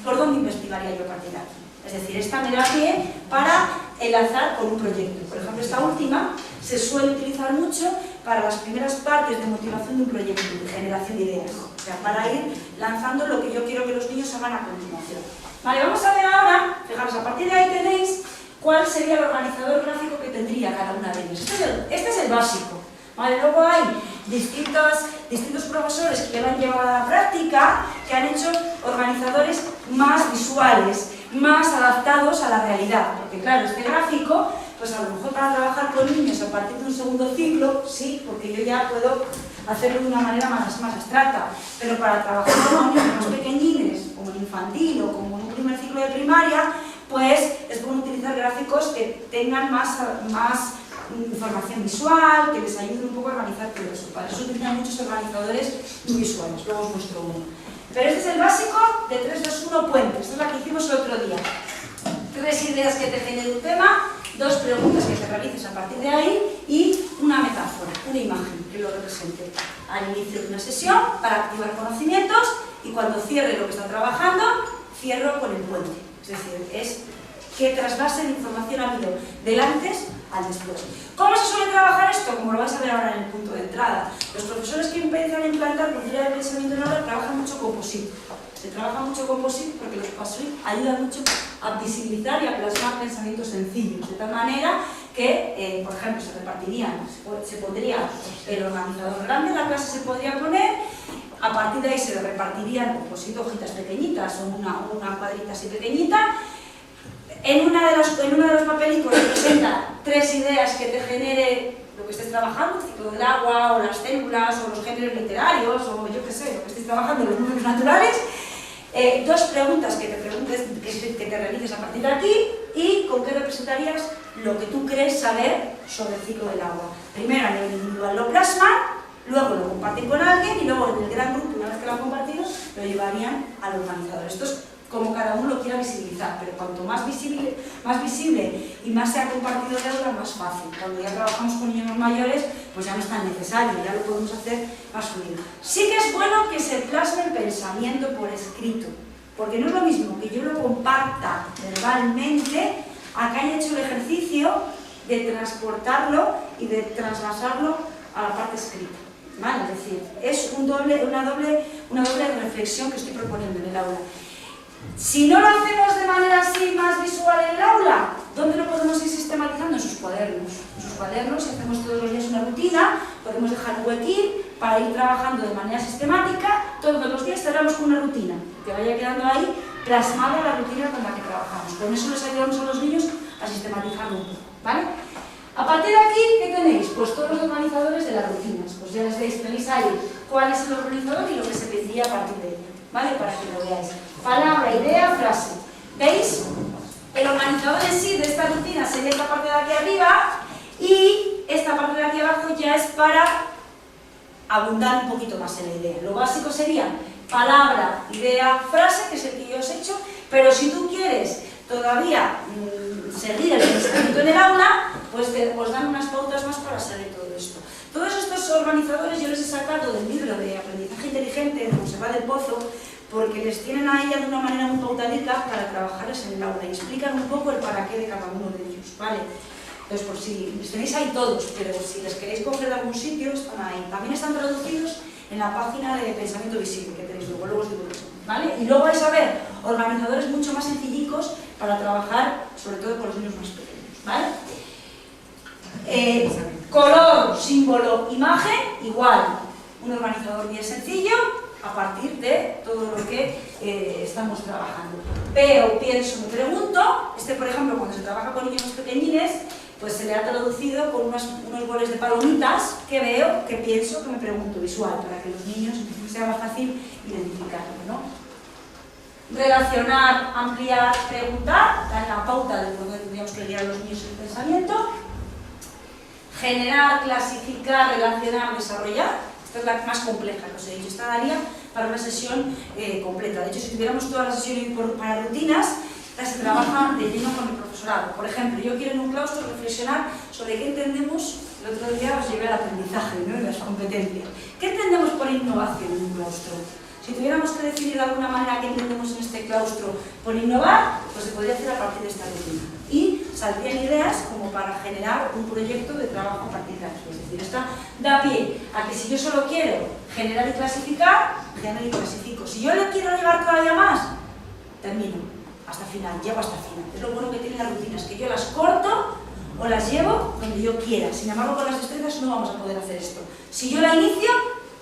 ¿por dónde investigaría yo a partir de aquí? Es decir, esta me da pie para enlazar con un proyecto. Por ejemplo, esta última se suele utilizar mucho para las primeras partes de motivación de un proyecto, de generación de ideas. O sea, para ir lanzando lo que yo quiero que los niños hagan a continuación. Vale, vamos a ver ahora, fijaros, a partir de ahí tenéis cuál sería el organizador gráfico que tendría cada una de ellas. Este es el básico. Vale, luego hay distintos profesores que lo han llevado a la práctica, que han hecho organizadores más visuales, más adaptados a la realidad. Porque claro, este gráfico, pues a lo mejor para trabajar con niños a partir de un segundo ciclo, sí, porque yo ya puedo hacerlo de una manera más abstracta, pero para trabajar con niños más pequeñines, como en infantil o como en un primer ciclo de primaria, pues es bueno utilizar gráficos que tengan más información visual, que les ayuden un poco a organizar todo eso. Para eso utilizan muchos organizadores muy visuales, luego os muestro uno. Pero este es el básico de 3, 2, 1 puente. Esta es la que hicimos el otro día. 3 ideas que te genere un tema, 2 preguntas que te realices a partir de ahí y una metáfora, una imagen que lo represente. Al inicio de una sesión para activar conocimientos y cuando cierre lo que está trabajando, cierro con el puente. Es decir, es que trasvase de información ha habido del antes al después. ¿Cómo se suele trabajar esto? Como lo vais a ver ahora en el punto de entrada. Los profesores que empiezan a implantar cultura de pensamiento en aula trabajan mucho con POSIT. Se trabaja mucho con POSIT porque los POSIT ayudan mucho a visibilizar y a plasmar pensamientos sencillos, de tal manera que, por ejemplo, se pondría el organizador grande, la clase se podría poner, a partir de ahí se repartirían con POSIT hojitas pequeñitas o una cuadrita así pequeñita. En uno de los papelicos representa 3 ideas que te genere lo que estés trabajando, el ciclo del agua, o las células, o los géneros literarios, o yo qué sé, lo que estés trabajando, los números naturales. 2 preguntas que te realices a partir de aquí y con qué representarías lo que tú crees saber sobre el ciclo del agua. Primero a nivel individual lo plasman, luego lo comparten con alguien y luego en el gran grupo, una vez que lo han compartido, lo llevarían al organizador. Esto es como cada uno lo quiera visibilizar, pero cuanto más visible y más se ha compartido de aula, más fácil. Cuando ya trabajamos con niños mayores, pues ya no es tan necesario, ya lo podemos hacer más fluido. Sí que es bueno que se plasme el pensamiento por escrito, porque no es lo mismo que yo lo comparta verbalmente a que haya hecho el ejercicio de transportarlo y de trasvasarlo a la parte escrita. ¿Vale? Es decir, es una doble reflexión que estoy proponiendo en el aula. Si no lo hacemos de manera así más visual en el aula, ¿dónde lo podemos ir sistematizando? En sus cuadernos. En sus cuadernos, si hacemos todos los días una rutina, podemos dejar un huequín para ir trabajando de manera sistemática. Todos los días cerramos con una rutina, que vaya quedando ahí plasmada la rutina con la que trabajamos. Con eso les ayudamos a los niños a sistematizarlo un poco, ¿vale? A partir de aquí, ¿qué tenéis? Pues todos los organizadores de las rutinas. Pues ya les veis, tenéis ahí cuál es el organizador y lo que se pediría a partir de ello, ¿vale? Para que lo veáis. Palabra, idea, frase. ¿Veis? El organizador en sí de esta rutina sería esta parte de aquí arriba y esta parte de aquí abajo ya es para abundar un poquito más en la idea. Lo básico sería palabra, idea, frase, que es el que yo os he hecho, pero si tú quieres todavía seguir el pensamiento en el aula, pues os dan unas pautas más para saber todo esto. Todos estos organizadores yo les he sacado del libro de Aprendizaje Inteligente de Montserrat del Pozo, porque les tienen a ella de una manera muy pautática para trabajarles en el aula y explican un poco el para qué de cada uno de ellos, ¿vale? Entonces, por si les tenéis ahí todos, pero si les queréis coger de algún sitio, están ahí. También están traducidos en la página de Pensamiento Visible que tenéis luego os digo eso, ¿vale? Y luego vais a ver organizadores mucho más sencillicos para trabajar, sobre todo con los niños más pequeños, ¿vale? Color, símbolo, imagen, igual. Un organizador bien sencillo a partir de todo lo que estamos trabajando. Pero pienso, me pregunto, por ejemplo, cuando se trabaja con niños pequeñines, pues se le ha traducido con unos boles de palomitas que veo, que pienso, que me pregunto visual, para que los niños sea más fácil identificarlo, ¿no? Relacionar, ampliar, preguntar, dar la pauta de por dónde tendríamos que guiar a los niños el pensamiento. Generar, clasificar, relacionar, desarrollar. Esta es la más compleja que os he dicho. Esta daría para una sesión completa. De hecho, si tuviéramos toda la sesión para rutinas, se trabaja de lleno con el profesorado. Por ejemplo, yo quiero en un claustro reflexionar sobre qué entendemos, el otro día os llevé al aprendizaje, ¿no? Y las competencias. ¿Qué entendemos por innovación en un claustro? Si tuviéramos que definir de alguna manera qué entendemos en este claustro por innovar, pues se podría hacer a partir de esta rutina. Y saldrían ideas como para generar un proyecto de trabajo a partir de aquí. Es decir, esta da pie a que si yo solo quiero generar y clasificar, genero y clasifico. Si yo le quiero llevar todavía más, termino hasta el final, llego hasta el final. Es lo bueno que tienen las rutinas, que yo las corto o las llevo donde yo quiera. Sin embargo, con las destrezas no vamos a poder hacer esto. Si yo la inicio,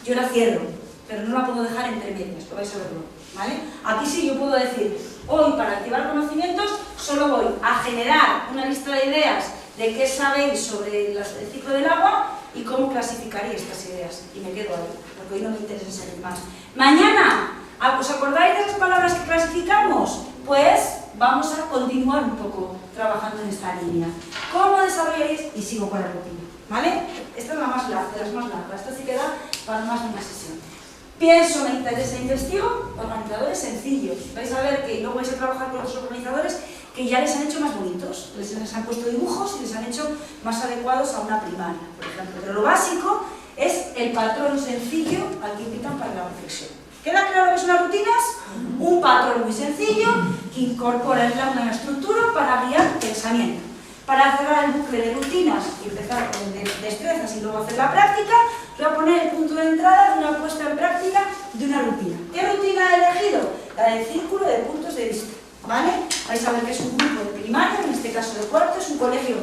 yo la cierro, pero no la puedo dejar entre medias, lo vais a ver luego, ¿vale? Aquí sí yo puedo decir, hoy para activar conocimientos solo voy a generar una lista de ideas de qué sabéis sobre el ciclo del agua y cómo clasificaría estas ideas. Y me quedo ahí, porque hoy no me interesa saber más. Mañana, ¿os acordáis de las palabras que clasificamos? Pues vamos a continuar un poco trabajando en esta línea. ¿Cómo desarrollaréis? Y sigo con la rutina, ¿vale? Esta es la más larga, de las más largas. Esta sí queda para más de una sesión. Pienso, me interesa, investigo, organizadores sencillos. Vais a ver que luego vais a trabajar con los organizadores que ya les han hecho más bonitos. Les han puesto dibujos y les han hecho más adecuados a una primaria, por ejemplo. Pero lo básico es el patrón sencillo al que invitan para la reflexión. ¿Queda claro que son las rutinas? Un patrón muy sencillo que incorpora el plan de una estructura para guiar pensamiento. Para cerrar el bucle de rutinas y empezar con destrezas y luego hacer la práctica, voy a poner el punto de entrada de una puesta en práctica de una rutina. ¿Qué rutina he elegido? La del círculo de puntos de vista, ¿vale? Vais a ver que es un grupo de primaria, en este caso de cuarto, es un colegio.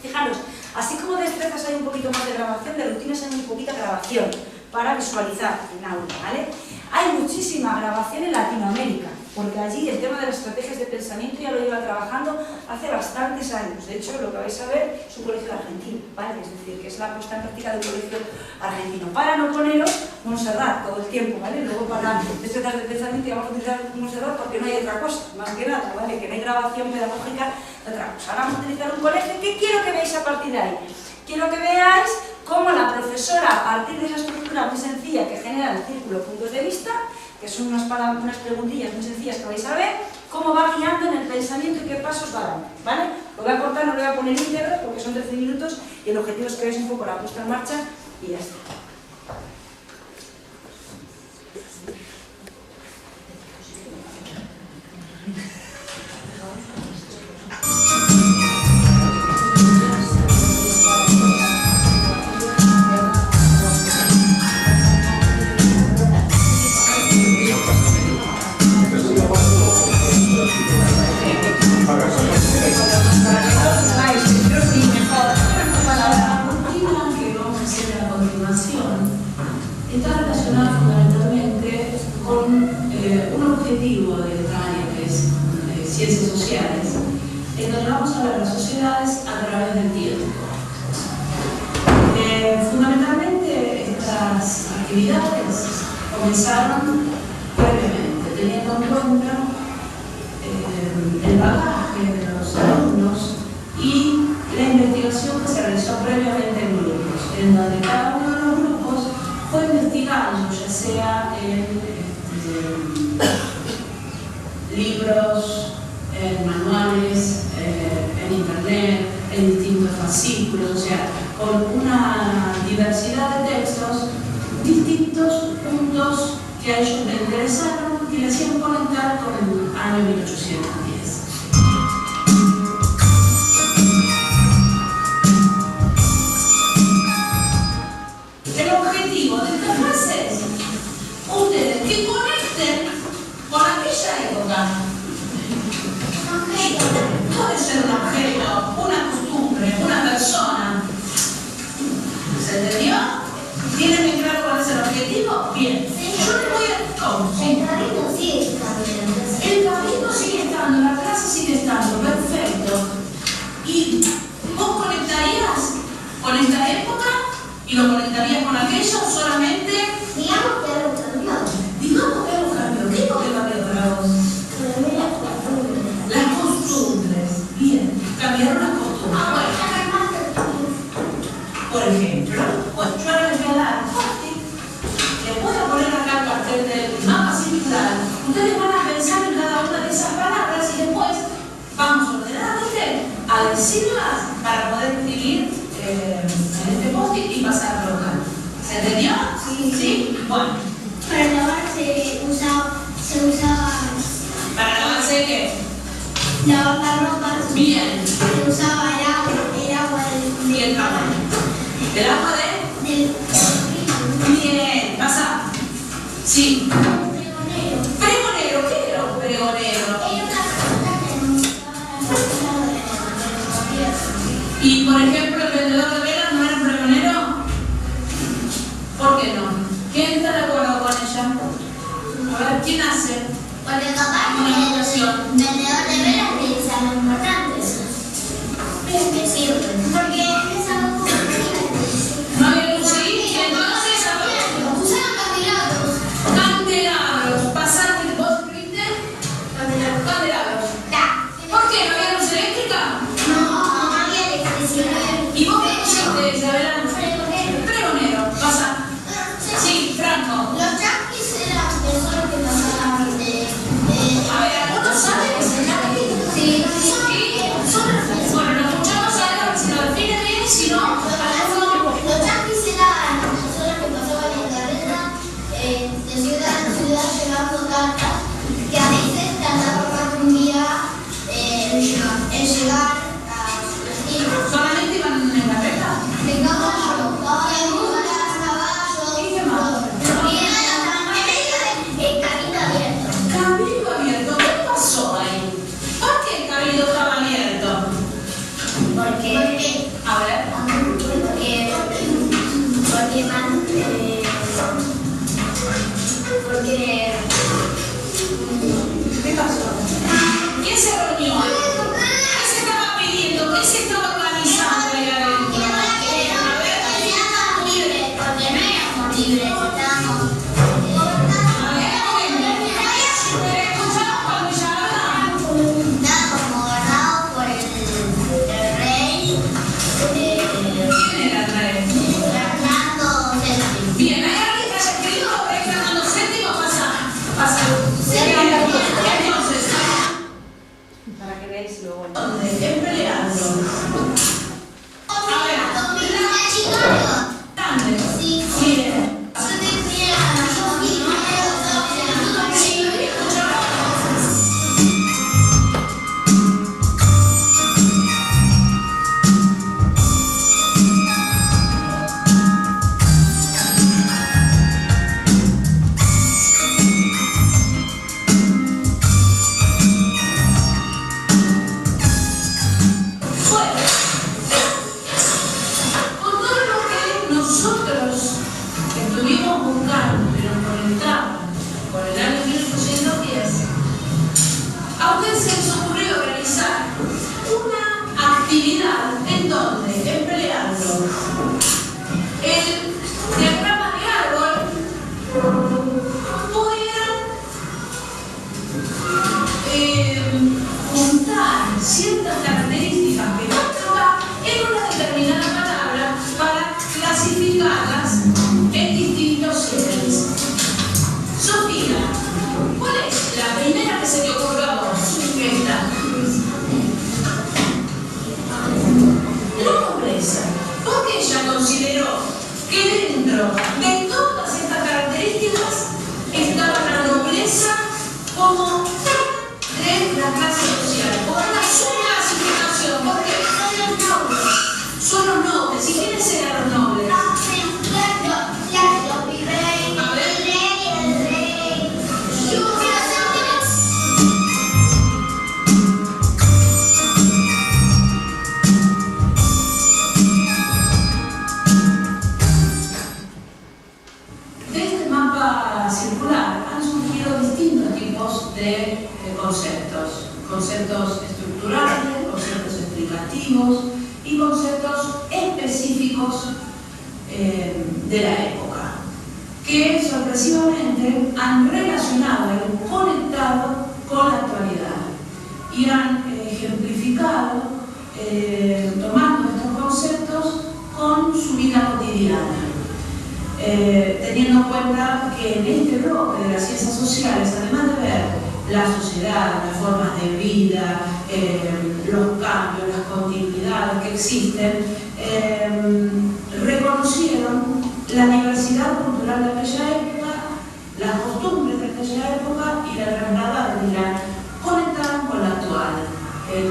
Fijaros, así como de destrezas hay un poquito más de grabación, de rutinas hay muy poquita grabación para visualizar en aula, ¿vale? Hay muchísima grabación en Latinoamérica, porque allí el tema de las estrategias de pensamiento ya lo lleva trabajando hace bastantes años. De hecho, lo que vais a ver es un colegio argentino, ¿vale? Es decir, que es la puesta en práctica de un colegio argentino. Para no poneros Montserrat todo el tiempo, ¿vale? Luego para destrezas de pensamiento vamos a utilizar Montserrat porque no hay otra cosa, más que nada, ¿vale? Que no hay grabación pedagógica de otra cosa. Ahora vamos a utilizar un colegio. ¿Qué quiero que veáis a partir de ahí? Quiero que veáis cómo la profesora, a partir de esa estructura muy sencilla que genera el círculo de puntos de vista, que son unas preguntillas muy sencillas que vais a ver, cómo va guiando en el pensamiento y qué pasos va dando, ¿vale? Lo voy a cortar, no lo voy a poner íntegro porque son 13 minutos y el objetivo es que veáis un poco la puesta en marcha y ya está. Está relacionada fundamentalmente con un objetivo de esta área que es ciencias sociales, en donde vamos a ver las sociedades a través del tiempo. Fundamentalmente estas actividades comenzaron previamente, teniendo en cuenta el bagaje de los alumnos y la investigación que se realizó previamente en grupos, en donde cada uno de los grupos fue investigando, ya sea en libros, en manuales, en internet, en distintos fascículos, o sea, con una diversidad de textos, distintos puntos que a ellos les interesaron y les hicieron conectar con el año 1810. El objetivo de esta fase es ustedes que conecten con aquella época. Puede ser un objeto, una costumbre, una persona, ¿Tienen bien claro cuál es el objetivo? Bien. Yo les voy a... ¿Cómo? Sí. El camino sigue estando. El camino sigue estando, la clase sigue estando, perfecto. ¿Y vos conectarías con esta época y lo conectarías con aquello solamente? Digamos que algo cambió. Digamos que algo cambió. ¿Qué es lo que cambió para vos? Las costumbres. Bien, cambiaron las costumbres. Por ejemplo, pues yo ahora les voy a dar un post-it, les voy a poner acá el cartel del mapa circular. Ustedes van a pensar en cada una de esas palabras y después vamos ordenadamente a decirlas para poder escribir en este post-it y pasarlo acá. ¿Se entendió? Sí. ¿Sí? Bueno. Para lavar se usaba. ¿Para lavarse qué? Lavar la ropa. Bien. Se usaba el agua ¿Y el agua? ¿El agua de? del Bien, pasa. Sí. pregonero. Pregonero, ¿qué era un pregonero? Era una persona que anunciaba la fecha del gobierno. Y por ejemplo, el vendedor de velas no era un pregonero. ¿Por qué no? ¿Quién está de acuerdo con ella? A ver, ¿quién hace? Porque capaz Una que anotación. el vendedor de velas le dice algo importante. Pero que sirve. Porque es algo como No había luz y entonces usaban candelabros. candelabros. Pasaste, vos escribiste candelabros. ¿Por qué? ¿No había luz eléctrica? No había electricidad. ¿Y vos qué pusiste, Isabela? Pregonero. Pregonero. Pasa. Sí, Franco. Los yanquis eran personas que pasaban de... A ver, ¿algunos saben qué es el yanqui? Sí, Bueno, lo escuchamos a ver si lo define bien, si no, alguno. los yanquis eran personas que pasaban en carrera de ciudad en ciudad llevando cartas que a veces tardaban más de un día en llegar a su destino. ¿Solamente iban en carreta? De caballo, caballos, ¿Y qué más? y el camino abierto. Cabildo abierto. ¿Qué pasó ahí? ¿Por qué el cabildo estaba abierto? Porque A ver. ¿Qué pasó? ¿Quién se reunió? ¿Qué se estaba pidiendo? ¿Qué se estaba organizando ahí adentro? A ver. A ver, ¿escuchamos cuando ella habla? ¿Quién era el rey? Bien, ¿hay alguien que haya escrito Rey Fernando VII? Pasa. Entonces, Para que veáis luego. ¿dónde? Empleando. A ver, grande. Bien. Bueno, con todo lo que nosotros estuvimos buscando, pero por el tramo, por el año 1810, a ustedes se les ocurrió realizar una actividad en donde, empleando el diagrama de árbol, pudieran juntar ciertas características que muestran en una determinada palabra para clasificarlas en distintos ítems. Sofía, ¿cuál es la primera que se te ocurrió a vos? Esta. La nobleza. Porque ella consideró que dentro de todas estas características estaba la nobleza como de la clase social, como una subclasificación. ¿Por qué? Son los nobles. ¿Y quiénes eran los nobles? a circular, han surgido distintos tipos de conceptos. Conceptos estructurales, conceptos explicativos y conceptos específicos de la época, que sorpresivamente han relacionado, han conectado con la actualidad y han ejemplificado, tomando estos conceptos con su vida cotidiana. Teniendo en cuenta que en este bloque de las ciencias sociales, además de ver la sociedad, las formas de vida, los cambios, las continuidades que existen, reconocieron la diversidad cultural de aquella época, las costumbres de aquella época y la trasladaron y la conectaron con la actual,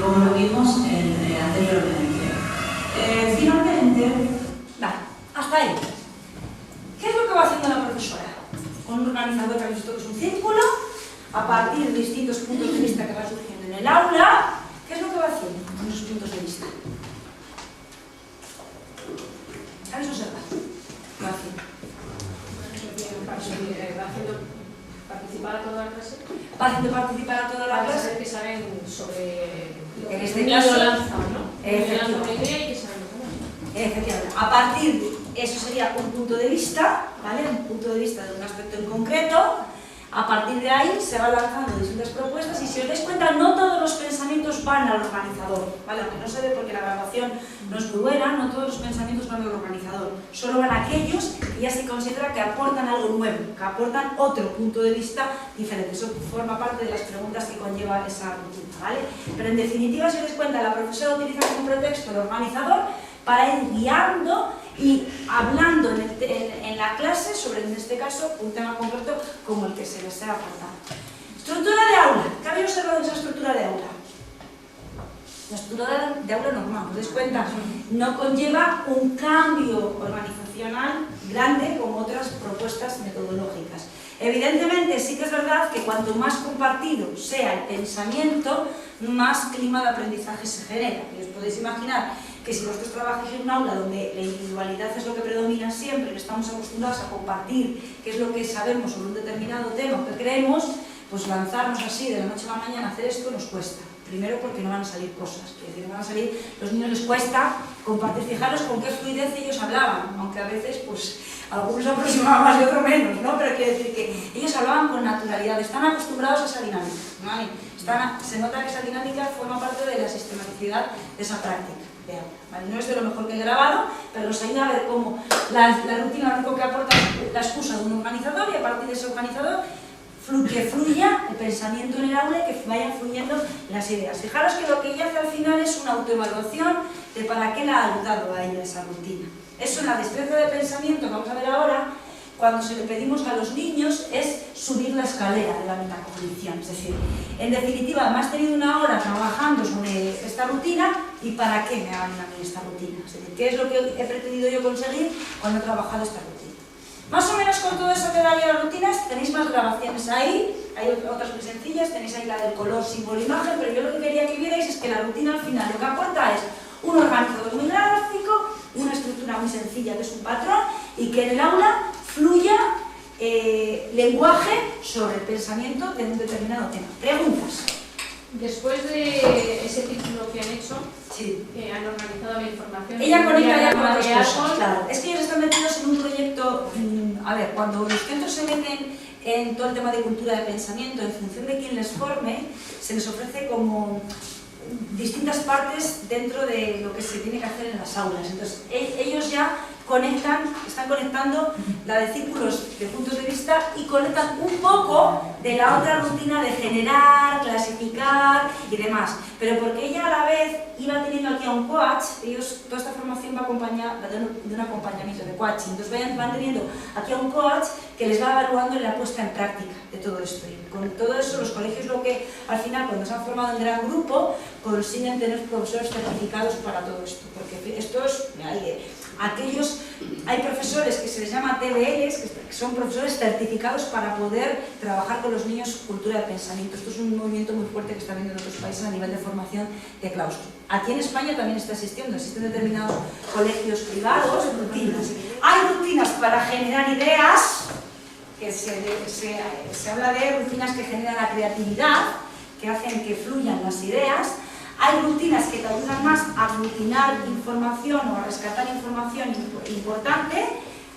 como lo vimos anteriormente. Finalmente, hasta ahí. ¿Qué es lo que va haciendo la profesora? Con un organizador que habéis visto que es un círculo, a partir de distintos puntos de vista que van surgiendo en el aula, ¿qué es lo que va haciendo con esos puntos de vista? ¿Habéis observado? ¿Qué va haciendo? Va haciendo participar a toda la clase. Va haciendo participar a toda la Para clase. saber que saben sobre lo En que este un niño caso, lanza, ¿no? efectivamente. Lanza una idea y que saben lo que no. Efectivamente, a partir de eso sería un punto de vista, ¿vale? Un punto de vista de un aspecto en concreto. A partir de ahí se van lanzando distintas propuestas y si os dais cuenta no todos los pensamientos van al organizador, ¿vale? Aunque no se ve porque la grabación no es muy buena, no todos los pensamientos van al organizador, solo van aquellos que ya se considera que aportan algo nuevo, que aportan otro punto de vista diferente. Eso forma parte de las preguntas que conlleva esa rutina, ¿vale? Pero en definitiva, si os dais cuenta, la profesora utiliza como pretexto el organizador para ir guiando y hablando en la clase sobre, en este caso, un tema concreto como el que se les está aportando. Estructura de aula. ¿Qué habéis observado de esa estructura de aula? La estructura de aula normal, ¿os dais cuenta? No conlleva un cambio organizacional grande como otras propuestas metodológicas. Evidentemente, sí que es verdad que cuanto más compartido sea el pensamiento, más clima de aprendizaje se genera. Y os podéis imaginar que si vosotros trabajáis en un aula donde la individualidad es lo que predomina siempre, que estamos acostumbrados a compartir qué es lo que sabemos sobre un determinado tema que creemos, pues lanzarnos así de la noche a la mañana a hacer esto nos cuesta. Primero porque no van a salir cosas, es decir, no van a salir, los niños les cuesta compartir, fijaros con qué fluidez ellos hablaban, aunque a veces pues algunos aproximaban más y otros menos, ¿no? Pero quiere decir que ellos hablaban con naturalidad, están acostumbrados a esa dinámica, ¿vale? Se nota que esa dinámica forma parte de la sistematicidad de esa práctica. ¿Vale? No es de lo mejor que he grabado, pero nos ayuda a ver cómo la rutina lo único que aporta es la excusa de un organizador y a partir de ese organizador que fluya el pensamiento en el aula y que vayan fluyendo las ideas. Fijaros que lo que ella hace al final es una autoevaluación de para qué la ha ayudado a ella esa rutina. Eso en la destreza de pensamiento que vamos a ver ahora, cuando se le pedimos a los niños es subir la escalera de la metacognición. Es decir, en definitiva, me has tenido una hora trabajando sobre esta rutina y ¿para qué me hagan a mí esta rutina? Es decir, ¿qué es lo que he pretendido yo conseguir cuando he trabajado esta rutina? Más o menos con todo eso que daría las rutinas, tenéis más grabaciones ahí, hay otras muy sencillas, tenéis ahí la del color, símbolo, imagen, pero yo lo que quería que vierais es que la rutina al final lo que aporta es un organizador muy gráfico, una estructura muy sencilla que es un patrón y que en el aula fluya lenguaje sobre el pensamiento de un determinado tema. Preguntas. Después de ese título que han hecho, sí. Han organizado la información. Ella conecta ya con otras cosas, claro. Es que ellos están metidos en un proyecto, a ver, cuando los centros se meten en todo el tema de cultura de pensamiento, en función de quién les forme, se les ofrece como distintas partes dentro de lo que se tiene que hacer en las aulas. Entonces, ellos ya están conectando la de círculos de puntos de vista y conectan un poco de la otra rutina de generar, clasificar y demás. Pero porque ella a la vez iba teniendo aquí a un coach, toda esta formación va acompañada de un acompañamiento de coaching. Entonces van teniendo aquí a un coach que les va evaluando en la puesta en práctica de todo esto. Y con todo eso los colegios lo que al final cuando se han formado en gran grupo consiguen tener profesores certificados para todo esto. Porque esto es... hay profesores que se les llama TBLs, que son profesores certificados para poder trabajar con los niños cultura de pensamiento. Esto es un movimiento muy fuerte que está habiendo en otros países a nivel de formación de claustro. Aquí en España también está existiendo, existen determinados colegios privados, rutinas. Hay rutinas para generar ideas, que se habla de rutinas que generan la creatividad, que hacen que fluyan las ideas. Hay rutinas que te ayudan más a aglutinar información o a rescatar información importante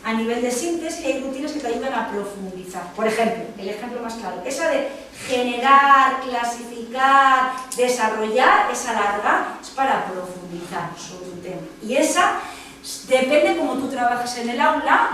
a nivel de síntesis, y hay rutinas que te ayudan a profundizar. Por ejemplo, el ejemplo más claro, esa de generar, clasificar, desarrollar, esa larga es para profundizar sobre un tema. Y esa, depende cómo tú trabajes en el aula,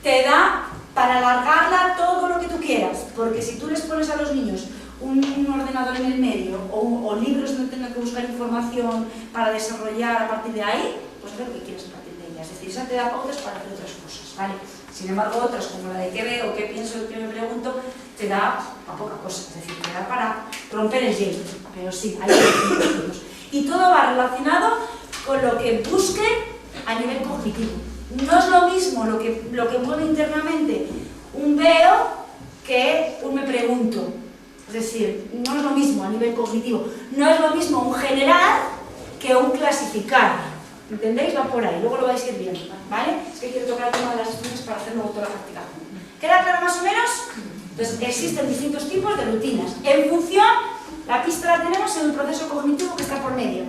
te da para alargarla todo lo que tú quieras, porque si tú les pones a los niños un ordenador en el medio o libros donde tengan que buscar información para desarrollar a partir de ahí, pues ve lo que quieres a partir de ella. Es decir, esa te da pautas para hacer otras cosas, ¿vale? Sin embargo, otras, como la de qué veo, qué pienso, qué me pregunto, te da a poca cosa, es decir, te da para romper el hielo, pero sí, hay objetivos. Y todo va relacionado con lo que busquen a nivel cognitivo. No es lo mismo lo que mueve internamente un veo que un me pregunto. Es decir, no es lo mismo a nivel cognitivo. No es lo mismo un generar que un clasificar. ¿Entendéis? Va por ahí, luego lo vais a ir viendo, ¿vale? Es que quiero tocar el tema de las rutinas para hacer luego toda la práctica. ¿Queda claro más o menos? Entonces, existen distintos tipos de rutinas. En función, la pista la tenemos en el proceso cognitivo que está por medio.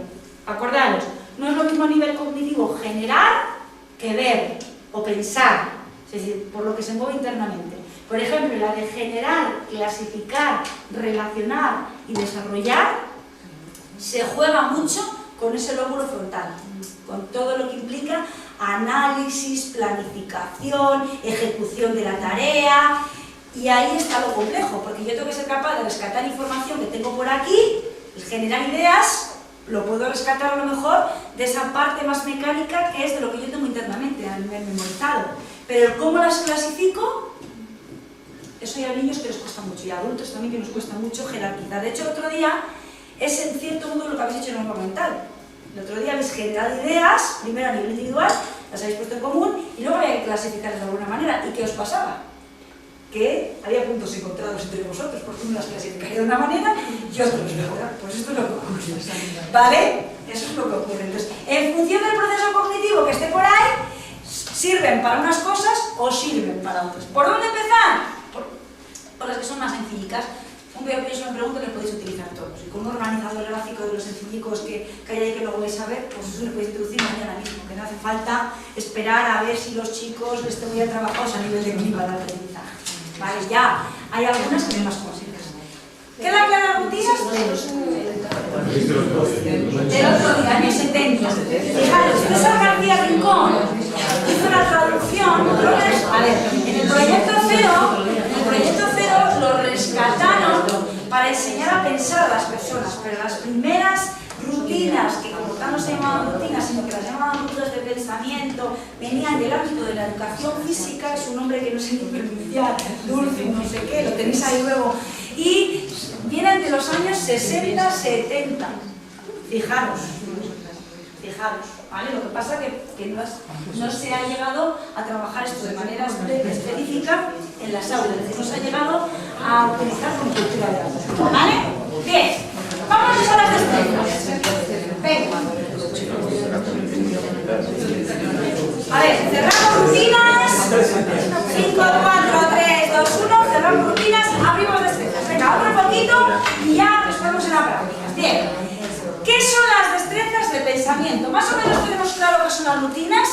Acordaros, no es lo mismo a nivel cognitivo generar que ver o pensar, es decir, por lo que se mueve internamente. Por ejemplo, la de generar, clasificar, relacionar y desarrollar se juega mucho con ese lóbulo frontal, con todo lo que implica análisis, planificación, ejecución de la tarea, y ahí está lo complejo, porque yo tengo que ser capaz de rescatar información que tengo por aquí, y generar ideas. Lo puedo rescatar a lo mejor de esa parte más mecánica que es de lo que yo tengo internamente, a nivel memorizado. Pero cómo las clasifico, eso hay a niños que les cuesta mucho, y a adultos también que nos cuesta mucho jerarquizar. De hecho, el otro día es en cierto modo lo que habéis hecho en el mapa mental. El otro día habéis generado ideas, primero a nivel individual, las habéis puesto en común, y luego había que clasificarlas de alguna manera. ¿Y qué os pasaba? Que había puntos encontrados entre vosotros, porque uno las clasificaría de una manera y otros de otra. Pues esto es lo que ocurre, ¿vale? Eso es lo que ocurre. Entonces, en función del proceso cognitivo que esté por ahí, sirven para unas cosas o sirven para otras. ¿Por dónde empezar? Por las que son más sencillicas. Un día que yo me pregunto, les podéis utilizar todos. Y con un organizador gráfico de los sencillicos que hay ahí que luego vais a ver, pues eso lo podéis introducir mañana mismo, que no hace falta esperar a ver si los chicos estén muy trabajados a nivel de clima de aprendizaje. Vale, ya, hay algunas que son más fáciles. ¿Quedan claras rutinas? El otro día, años 70. Fijaros, César García Rincón hizo una traducción, a ver, en el proyecto cero lo rescataron para enseñar a pensar a las personas, pero las primeras rutinas, que como tal no se llamaban rutinas, sino que las llamaban rutas de pensamiento, venían del ámbito de la educación física, es un nombre que no sé ni pronunciar, Dulce, no sé qué, lo tenéis ahí luego, y vienen de los años 60-70, fijaros, ¿vale? Lo que pasa es que no se ha llegado a trabajar esto de manera específica en las aulas, es decir, no se ha llegado a utilizar como cultura de aulas, ¿vale? Bien, vamos a las destrezas. Venga. A ver, cerramos rutinas. 5, 4, 3, 2, 1. Cerramos rutinas, abrimos destrezas. Venga, otro poquito y ya nos ponemos en la práctica. Bien. ¿Qué son las destrezas de pensamiento? Más o menos tenemos claro qué son las rutinas.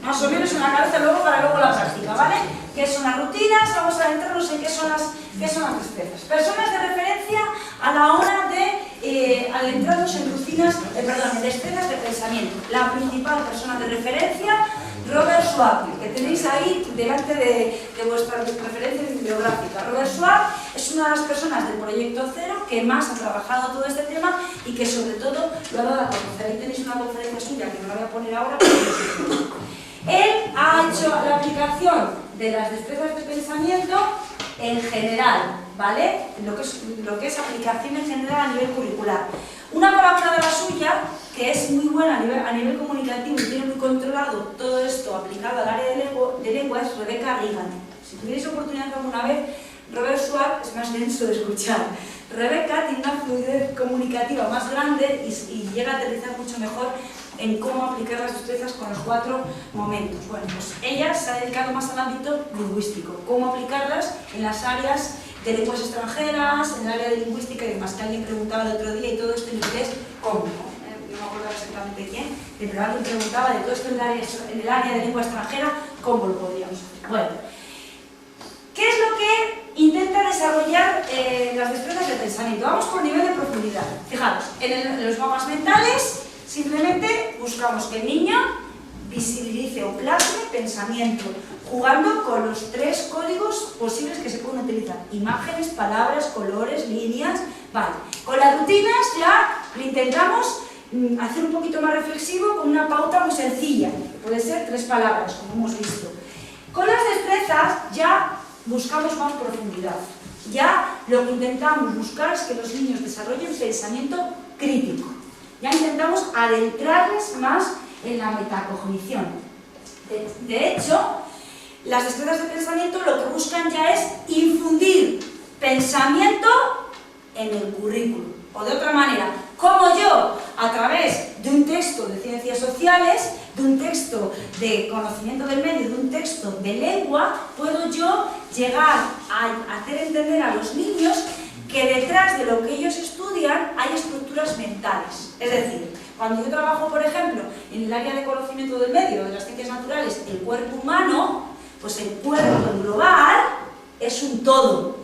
Más o menos en la cabeza luego para luego la práctica, ¿vale? ¿Qué son las rutinas? Vamos a adentrarnos en qué son las destrezas. Personas de referencia a la hora de adentrarnos en rutinas, en destrezas de pensamiento. La principal persona de referencia, Robert Schwab, que tenéis ahí delante de vuestra referencia bibliográfica. Robert Schwab es una de las personas del Proyecto Cero que más ha trabajado todo este tema y que sobre todo lo ha dado a conocer. Ahí tenéis una conferencia suya que no la voy a poner ahora, pero él ha hecho la aplicación de las destrezas de pensamiento en general, ¿vale? Lo que es aplicación en general a nivel curricular. Una colaboradora suya, que es muy buena a nivel comunicativo y tiene muy controlado todo esto aplicado al área de lengua, es Rebecca Reagan. Si tuvierais oportunidad alguna vez, Robert Schwab es más denso de escuchar. Rebecca tiene una fluidez comunicativa más grande y llega a aterrizar mucho mejor en cómo aplicar las destrezas con los 4 momentos. Bueno, pues ella se ha dedicado más al ámbito lingüístico, cómo aplicarlas en las áreas de lenguas extranjeras, en el área de lingüística y demás, que alguien preguntaba el otro día, y todo esto en inglés, ¿cómo? No me acuerdo exactamente quién, pero alguien preguntaba de todo esto en el área de lengua extranjera, ¿cómo lo podríamos hacer? Bueno, ¿qué es lo que intenta desarrollar las destrezas de pensamiento? Vamos por nivel de profundidad. Fijaros, en los mapas mentales simplemente buscamos que el niño visibilice o plasme pensamiento, jugando con los 3 códigos posibles que se pueden utilizar: imágenes, palabras, colores, líneas. Vale, con las rutinas ya lo intentamos hacer un poquito más reflexivo con una pauta muy sencilla, puede ser 3 palabras, como hemos visto. Con las destrezas ya buscamos más profundidad. Ya lo que intentamos buscar es que los niños desarrollen pensamiento crítico. Ya intentamos adentrarles más en la metacognición. De hecho, las destrezas de pensamiento lo que buscan ya es infundir pensamiento en el currículum. O de otra manera, como yo, a través de un texto de ciencias sociales, de un texto de conocimiento del medio, de un texto de lengua, puedo yo llegar a hacer entender a los niños que detrás de lo que ellos estudian hay estructuras mentales. Es decir, cuando yo trabajo, por ejemplo, en el área de conocimiento del medio, de las ciencias naturales, el cuerpo humano, pues el cuerpo en global es un todo.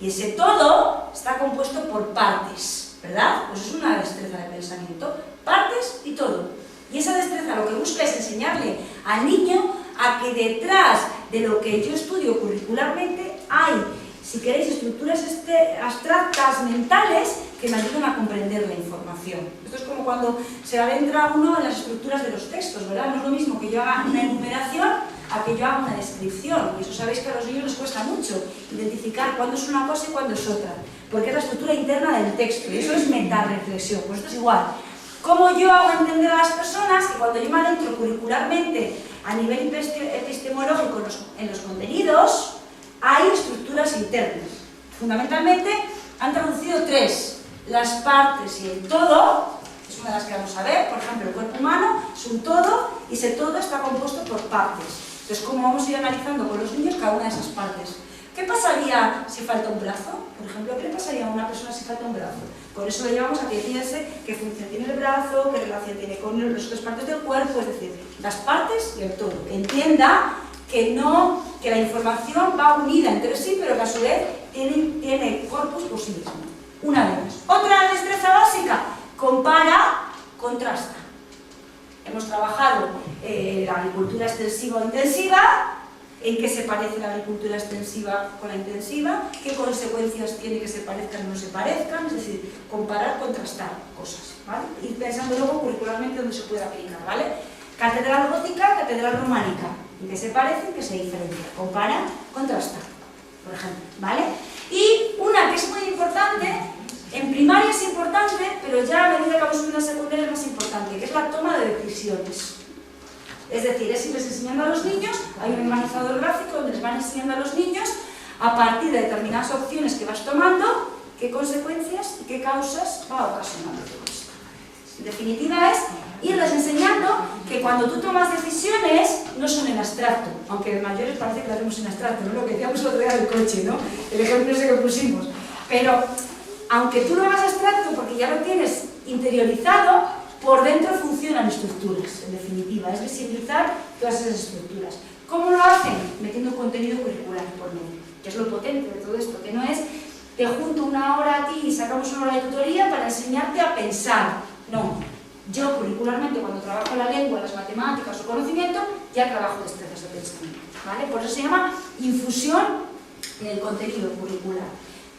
Y ese todo está compuesto por partes, ¿verdad? Pues es una destreza de pensamiento, partes y todo. Y esa destreza lo que busca es enseñarle al niño a que detrás de lo que yo estudio curricularmente hay, si queréis, estructuras abstractas mentales que me ayudan a comprender la información. Esto es como cuando se adentra uno en las estructuras de los textos, ¿verdad? No es lo mismo que yo haga una enumeración a que yo haga una descripción. Y eso sabéis que a los niños les cuesta mucho identificar cuándo es una cosa y cuándo es otra, porque es la estructura interna del texto, y eso es metarreflexión. Pues esto es igual. ¿Cómo yo hago entender a las personas que cuando yo me adentro curricularmente a nivel epistemológico en los contenidos, hay estructuras internas? Fundamentalmente han traducido 3, las partes y el todo, es una de las que vamos a ver. Por ejemplo, el cuerpo humano es un todo y ese todo está compuesto por partes. Entonces, ¿cómo vamos a ir analizando con los niños cada una de esas partes? ¿Qué pasaría si falta un brazo? Por ejemplo, ¿qué le pasaría a una persona si falta un brazo? Por eso le llevamos a que piense qué función tiene el brazo, qué relación tiene con las otras partes del cuerpo, es decir, las partes y el todo. Que entienda que la información va unida entre sí, pero que a su vez tiene corpus por sí mismo. Una de ellas. Otra destreza básica: compara, contrasta. Hemos trabajado la agricultura extensiva o intensiva. ¿En qué se parece la agricultura extensiva con la intensiva? ¿Qué consecuencias tiene que se parezcan o no se parezcan? Es decir, comparar, contrastar cosas, ¿vale? Ir pensando luego curricularmente dónde se puede aplicar, ¿vale? Catedral gótica, catedral románica. ¿En qué se parece? ¿En qué se diferencia? Compara, contrasta, por ejemplo, ¿vale? Y una que es muy importante, en primaria es importante, pero ya a medida que vamos subiendo a secundaria es más importante, que es la toma de decisiones. Es decir, es irles enseñando a los niños, hay un organizador gráfico donde les van enseñando a los niños, a partir de determinadas opciones que vas tomando, qué consecuencias y qué causas va ocasionando todo esto. En definitiva es irles enseñando que cuando tú tomas decisiones no son en abstracto, aunque de mayores parece que las vemos en abstracto, ¿no? Lo que decíamos el otro día del coche, ¿no? El ejemplo ese que pusimos. Pero aunque tú lo hagas abstracto porque ya lo tienes interiorizado, por dentro funcionan estructuras, en definitiva, es visibilizar todas esas estructuras. ¿Cómo lo hacen? Metiendo contenido curricular por medio, que es lo potente de todo esto, que no es te junto una hora a ti y sacamos una hora de tutoría para enseñarte a pensar. No, yo curricularmente cuando trabajo la lengua, las matemáticas o conocimiento, ya trabajo destrezas de pensamiento, ¿vale? Por eso se llama infusión en el contenido curricular.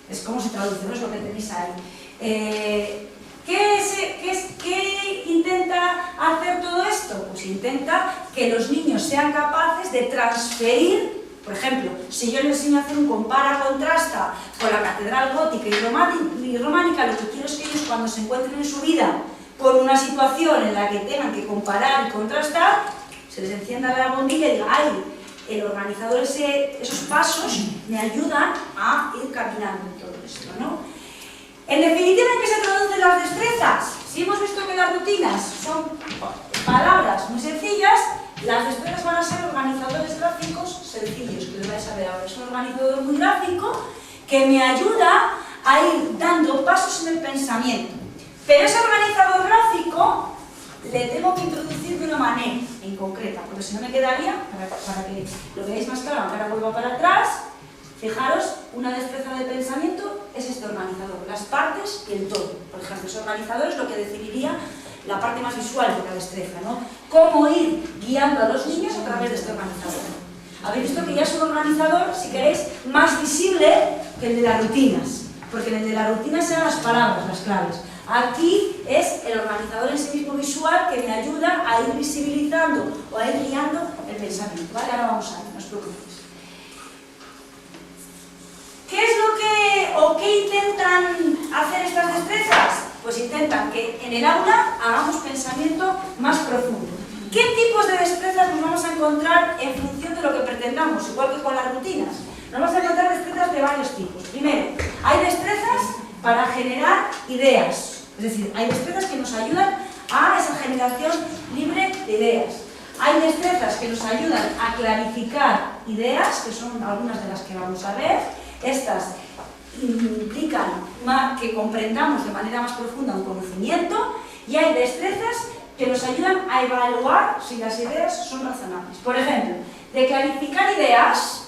Es como se traduce, no es lo que tenéis ahí. ¿Qué intenta hacer todo esto? Pues intenta que los niños sean capaces de transferir, por ejemplo, si yo les enseño a hacer un compara-contrasta con la catedral gótica y románica, lo que quiero es que ellos cuando se encuentren en su vida con una situación en la que tengan que comparar y contrastar, se les encienda la bombilla y diga, ay, el organizador, esos pasos me ayudan a ir caminando en todo esto, ¿no? En definitiva, ¿en qué se traducen las destrezas? Si hemos visto que las rutinas son palabras muy sencillas, las destrezas van a ser organizadores gráficos sencillos, que les vais a ver ahora. Es un organizador muy gráfico que me ayuda a ir dando pasos en el pensamiento. Pero ese organizador gráfico le tengo que introducir de una manera en concreta, porque si no me quedaría, para que lo veáis más claro, aunque ahora vuelva para atrás, fijaros, una destreza de pensamiento es este organizador, las partes y el todo. Por ejemplo, ese organizador es lo que definiría la parte más visual de la destreza, ¿no? Cómo ir guiando a los niños a través de este organizador. Habéis visto que ya es un organizador, si queréis, más visible que el de las rutinas, porque en el de las rutinas eran las palabras, las claves. Aquí es el organizador en sí mismo visual que me ayuda a ir visibilizando o a ir guiando el pensamiento, ¿vale? Ahora vamos a ver, no os preocupéis. ¿Qué es lo que, o qué intentan hacer estas destrezas? Pues intentan que en el aula hagamos pensamiento más profundo. ¿Qué tipos de destrezas nos vamos a encontrar en función de lo que pretendamos? Igual que con las rutinas. Nos vamos a encontrar destrezas de varios tipos. Primero, hay destrezas para generar ideas. Es decir, hay destrezas que nos ayudan a esa generación libre de ideas. Hay destrezas que nos ayudan a clarificar ideas, que son algunas de las que vamos a ver. Estas implican que comprendamos de manera más profunda un conocimiento, y hay destrezas que nos ayudan a evaluar si las ideas son razonables. Por ejemplo, de clarificar ideas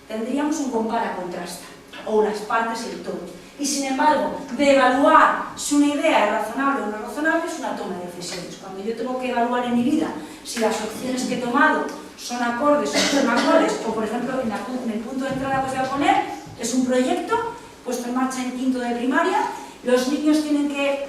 tendríamos un compara-contrasta, o unas partes y el todo. Y sin embargo, de evaluar si una idea es razonable o no razonable es una toma de decisiones. Cuando yo tengo que evaluar en mi vida si las opciones que he tomado son acordes o no son acordes, o por ejemplo en el punto de entrada que os voy a poner, es un proyecto puesto en marcha en quinto de primaria. Los niños tienen que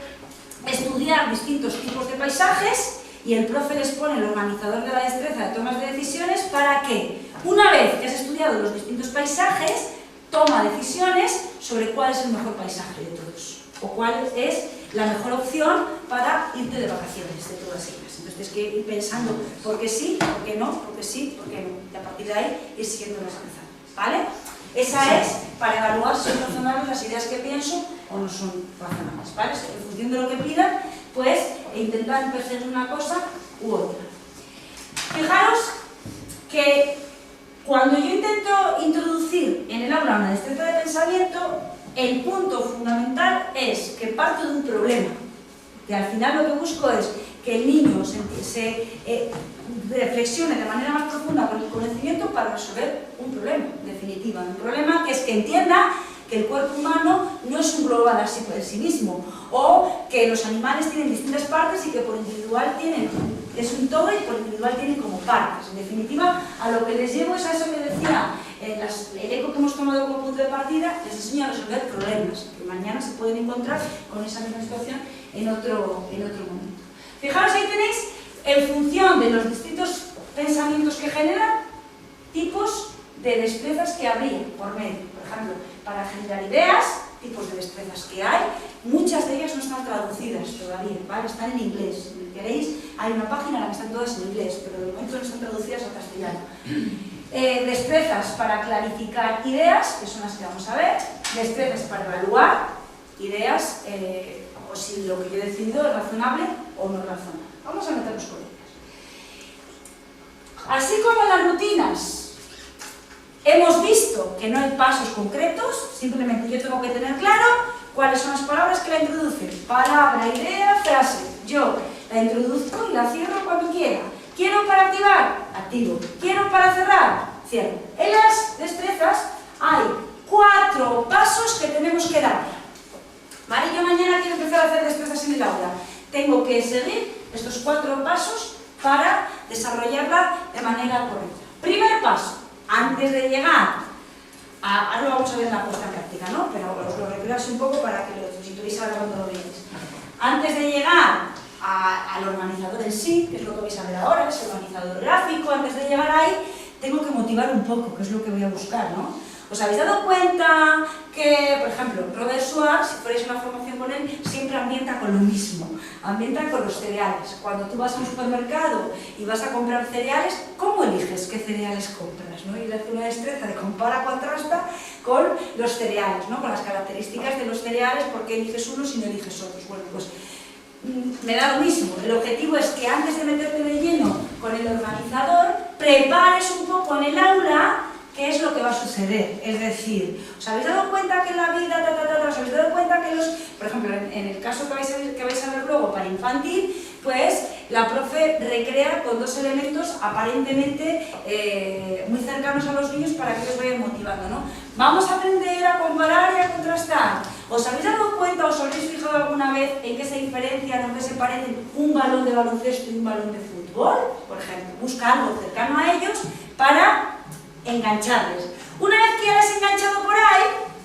estudiar distintos tipos de paisajes y el profe les pone el organizador de la destreza de tomas de decisiones para que, una vez que has estudiado los distintos paisajes, toma decisiones sobre cuál es el mejor paisaje de todos o cuál es la mejor opción para irte de vacaciones de todas ellas. Entonces tienes que ir pensando por qué sí, por qué no, por qué sí, por qué no. Y a partir de ahí ir siguiendo las manzanas, ¿vale? Esa es para evaluar si son razonables las ideas que pienso o no son razonables, ¿vale? En función de lo que pidan, pues intentar perseguir una cosa u otra. Fijaros que cuando yo intento introducir en el aula una destreza de pensamiento, el punto fundamental es que parto de un problema. Que al final lo que busco es que el niño se reflexione de manera más profunda con el conocimiento para resolver un problema, en definitiva. Un problema que es que entienda que el cuerpo humano no es un global así por sí mismo, o que los animales tienen distintas partes y que por individual tienen, es un todo y por individual tienen como partes. En definitiva, a lo que les llevo es a eso que decía, el eco que hemos tomado como punto de partida, les enseño a resolver problemas, que mañana se pueden encontrar con esa misma situación en otro momento. Fijaros, ahí tenéis, en función de los distintos pensamientos que generan, tipos de destrezas que habría por medio. Por ejemplo, para generar ideas, tipos de destrezas que hay, muchas de ellas no están traducidas todavía, ¿vale? Están en inglés. Si queréis, hay una página en la que están todas en inglés, pero de momento no están traducidas al castellano. Destrezas para clarificar ideas, que son las que vamos a ver. Destrezas para evaluar ideas, o si lo que yo he decidido es razonable o no razonable. Vamos a meternos con ellas. Así como en las rutinas hemos visto que no hay pasos concretos, simplemente yo tengo que tener claro cuáles son las palabras que la introducen. Palabra, idea, frase. Yo la introduzco y la cierro cuando quiera. ¿Quiero para activar? Activo. ¿Quiero para cerrar? Cierro. En las destrezas hay 4 pasos que tenemos que dar. ¿Vale? Yo mañana quiero empezar a hacer destrezas en el aula. Tengo que seguir estos 4 pasos para desarrollarla de manera correcta. Primer paso. Antes de llegar, ahora lo vamos a ver en la puesta en práctica, ¿no? Pero os lo recreo así un poco para que lo situéis ahora cuando lo veáis. Antes de llegar al organizador en sí, que es lo que vais a ver ahora, es el organizador gráfico, antes de llegar ahí, tengo que motivar un poco, que es lo que voy a buscar, ¿no? ¿Os habéis dado cuenta que, por ejemplo, Robert Schwartz, si fuerais una formación con él, siempre ambienta con lo mismo, ambienta con los cereales? Cuando tú vas a un supermercado y vas a comprar cereales, ¿cómo eliges qué cereales compras, ¿no? Y le hace una destreza de compara-contrasta con los cereales, ¿no? Con las características de los cereales, por qué eliges unos y no eliges otros. Bueno, pues me da lo mismo. El objetivo es que antes de meterte de lleno con el organizador, prepares un poco en el aula qué es lo que va a suceder. Es decir, ¿os habéis dado cuenta que en la vida, os habéis dado cuenta que los, por ejemplo, en el caso que vais a ver luego para infantil, pues la profe recrea con dos elementos aparentemente muy cercanos a los niños para que les vayan motivando, ¿no? Vamos a aprender a comparar y a contrastar. ¿Os habéis dado cuenta, os habéis fijado alguna vez en qué se diferencian o en qué se parecen un balón de baloncesto y un balón de fútbol? Por ejemplo, busca algo cercano a ellos para engancharles. Una vez que ya les he enganchado por ahí,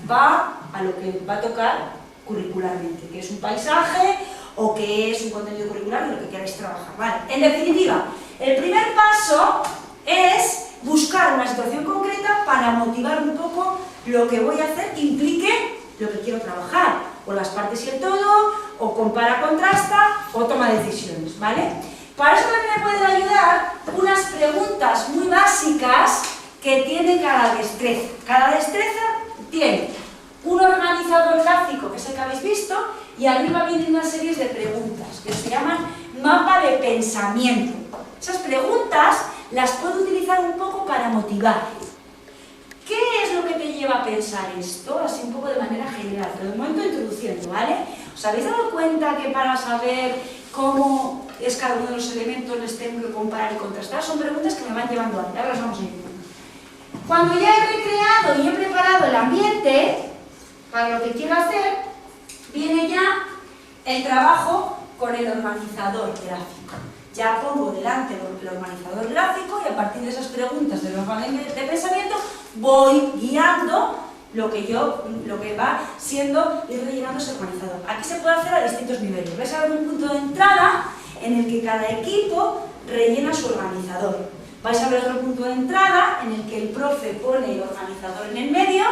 va a lo que va a tocar curricularmente, que es un paisaje o que es un contenido curricular de lo que queráis trabajar, ¿vale? En definitiva, el primer paso es buscar una situación concreta para motivar un poco lo que voy a hacer que implique lo que quiero trabajar, o las partes y el todo, o compara, contrasta, o toma decisiones, ¿vale? Para eso también me pueden ayudar unas preguntas muy básicas que tiene cada destreza. Cada destreza tiene un organizador gráfico, que es el que habéis visto, y arriba vienen una serie de preguntas que se llaman mapa de pensamiento. Esas preguntas las puedo utilizar un poco para motivar. ¿Qué es lo que te lleva a pensar esto? Así un poco de manera general, pero de momento introduciendo, ¿vale? ¿Os habéis dado cuenta que para saber cómo es cada uno de los elementos les tengo que comparar y contrastar? Son preguntas que me van llevando ahí, ahora las vamos a ir viendo. Cuando ya he recreado y he preparado el ambiente para lo que quiero hacer, viene ya el trabajo con el organizador gráfico. Ya pongo delante el organizador gráfico y a partir de esas preguntas del orden de pensamiento voy guiando lo que va siendo ir rellenando ese organizador. Aquí se puede hacer a distintos niveles. Vais a ver un punto de entrada en el que cada equipo rellena su organizador. Vais a ver otro punto de entrada en el que el profe pone el organizador en el medio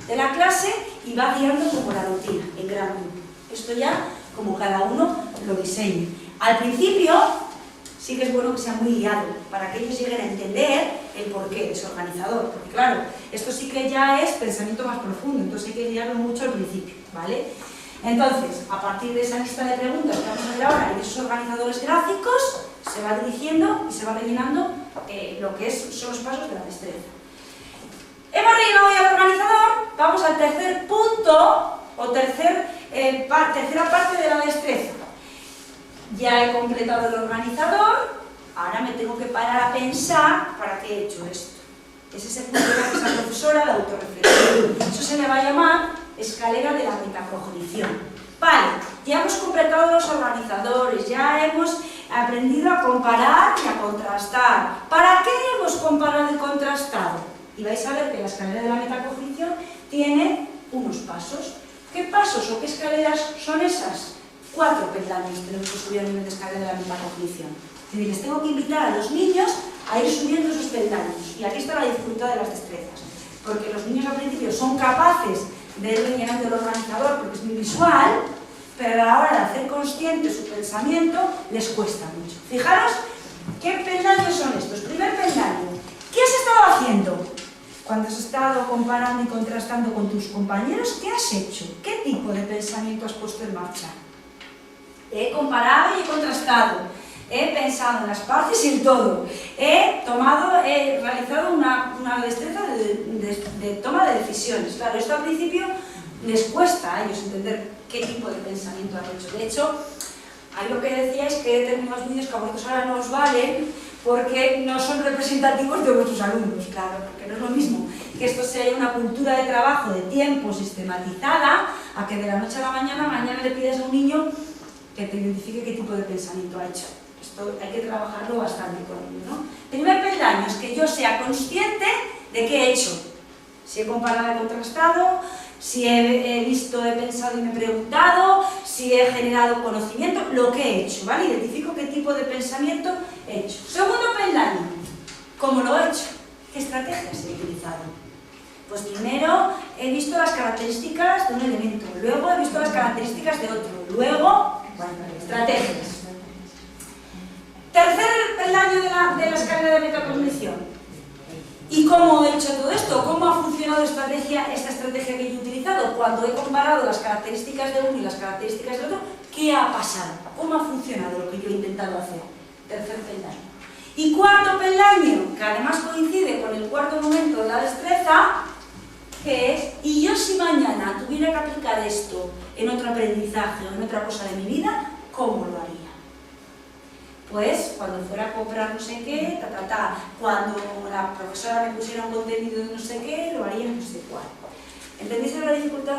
de la clase y va guiando como la rutina, en gran grupo. Esto ya como cada uno lo diseñe. Al principio sí que es bueno que sea muy guiado, para que ellos lleguen a entender el porqué de ese organizador, porque claro, esto sí que ya es pensamiento más profundo, entonces hay que guiarlo mucho al principio, ¿vale? Entonces, a partir de esa lista de preguntas que vamos a ver ahora y de esos organizadores gráficos, se va dirigiendo y se va rellenando lo que son los pasos de la destreza. Hemos rellenado ya el organizador, vamos al tercer punto, o tercera parte de la destreza. Ya he completado el organizador, ahora me tengo que parar a pensar para qué he hecho esto. Es ese punto que hace esa profesora de autorreflexión. Eso se le va a llamar escalera de la metacognición. Vale, ya hemos completado los organizadores, ya hemos aprendido a comparar y a contrastar. ¿Para qué hemos comparado y contrastado? Y vais a ver que la escalera de la metacognición tiene unos pasos. ¿Qué pasos o qué escaleras son esas? 4 peldaños tenemos que subir a nivel de escalera de la metacognición. Es decir, les tengo que invitar a los niños a ir subiendo esos peldaños. Y aquí está la dificultad de las destrezas. Porque los niños al principio son capaces de ir rellenando el organizador porque es muy visual, pero a la hora de hacer consciente su pensamiento les cuesta mucho. Fijaros qué peldaños son estos. Primer peldaño. ¿Qué has estado haciendo? Cuando has estado comparando y contrastando con tus compañeros, ¿qué has hecho? ¿Qué tipo de pensamiento has puesto en marcha? He comparado y he contrastado. He pensado en las partes y en todo. He realizado una destreza de toma de decisiones. Claro, esto al principio les cuesta a ellos entender qué tipo de pensamiento han hecho. De hecho, ahí lo que decía es que determinados vídeos que a vosotros ahora no os valen porque no son representativos de vuestros alumnos, claro, porque no es lo mismo que esto sea una cultura de trabajo de tiempo sistematizada a que de la noche a la mañana le pides a un niño que te identifique qué tipo de pensamiento ha hecho. Esto hay que trabajarlo bastante con ello, ¿no? Primer peldaño es que yo sea consciente de qué he hecho. Si he comparado y contrastado, si he visto, he pensado y me he preguntado, si he generado conocimiento, lo que he hecho, ¿vale? Identifico qué tipo de pensamiento he hecho. Segundo peldaño, ¿cómo lo he hecho? ¿Qué estrategias he utilizado? Pues primero he visto las características de un elemento, luego he visto las características de otro, luego, bueno, estrategias. Tercer peldaño de la escalera de metacognición. ¿Y cómo he hecho todo esto? ¿Cómo ha funcionado esta estrategia que yo he utilizado? Cuando he comparado las características de uno y las características del otro, ¿qué ha pasado? ¿Cómo ha funcionado lo que yo he intentado hacer? Tercer peldaño. Y cuarto peldaño, que además coincide con el cuarto momento de la destreza, que es, y yo si mañana tuviera que aplicar esto en otro aprendizaje o en otra cosa de mi vida, ¿cómo lo haría? Pues cuando fuera a comprar no sé qué, cuando la profesora me pusiera un contenido de no sé qué, lo haría no sé cuál. ¿Entendéis la dificultad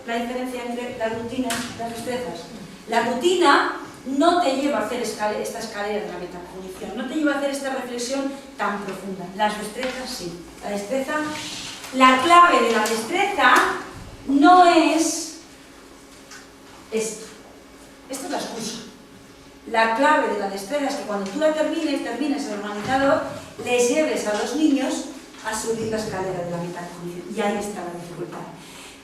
la diferencia entre las rutinas y las destrezas? La rutina no te lleva a hacer esta escalera de la metacognición, no te lleva a hacer esta reflexión tan profunda. Las destrezas sí. La destreza, la clave de la destreza no es esto. Esto es la excusa. La clave de la destreza es que cuando tú la termines el organizador, les lleves a los niños a subir la escalera de la metacognición. Y ahí está la dificultad.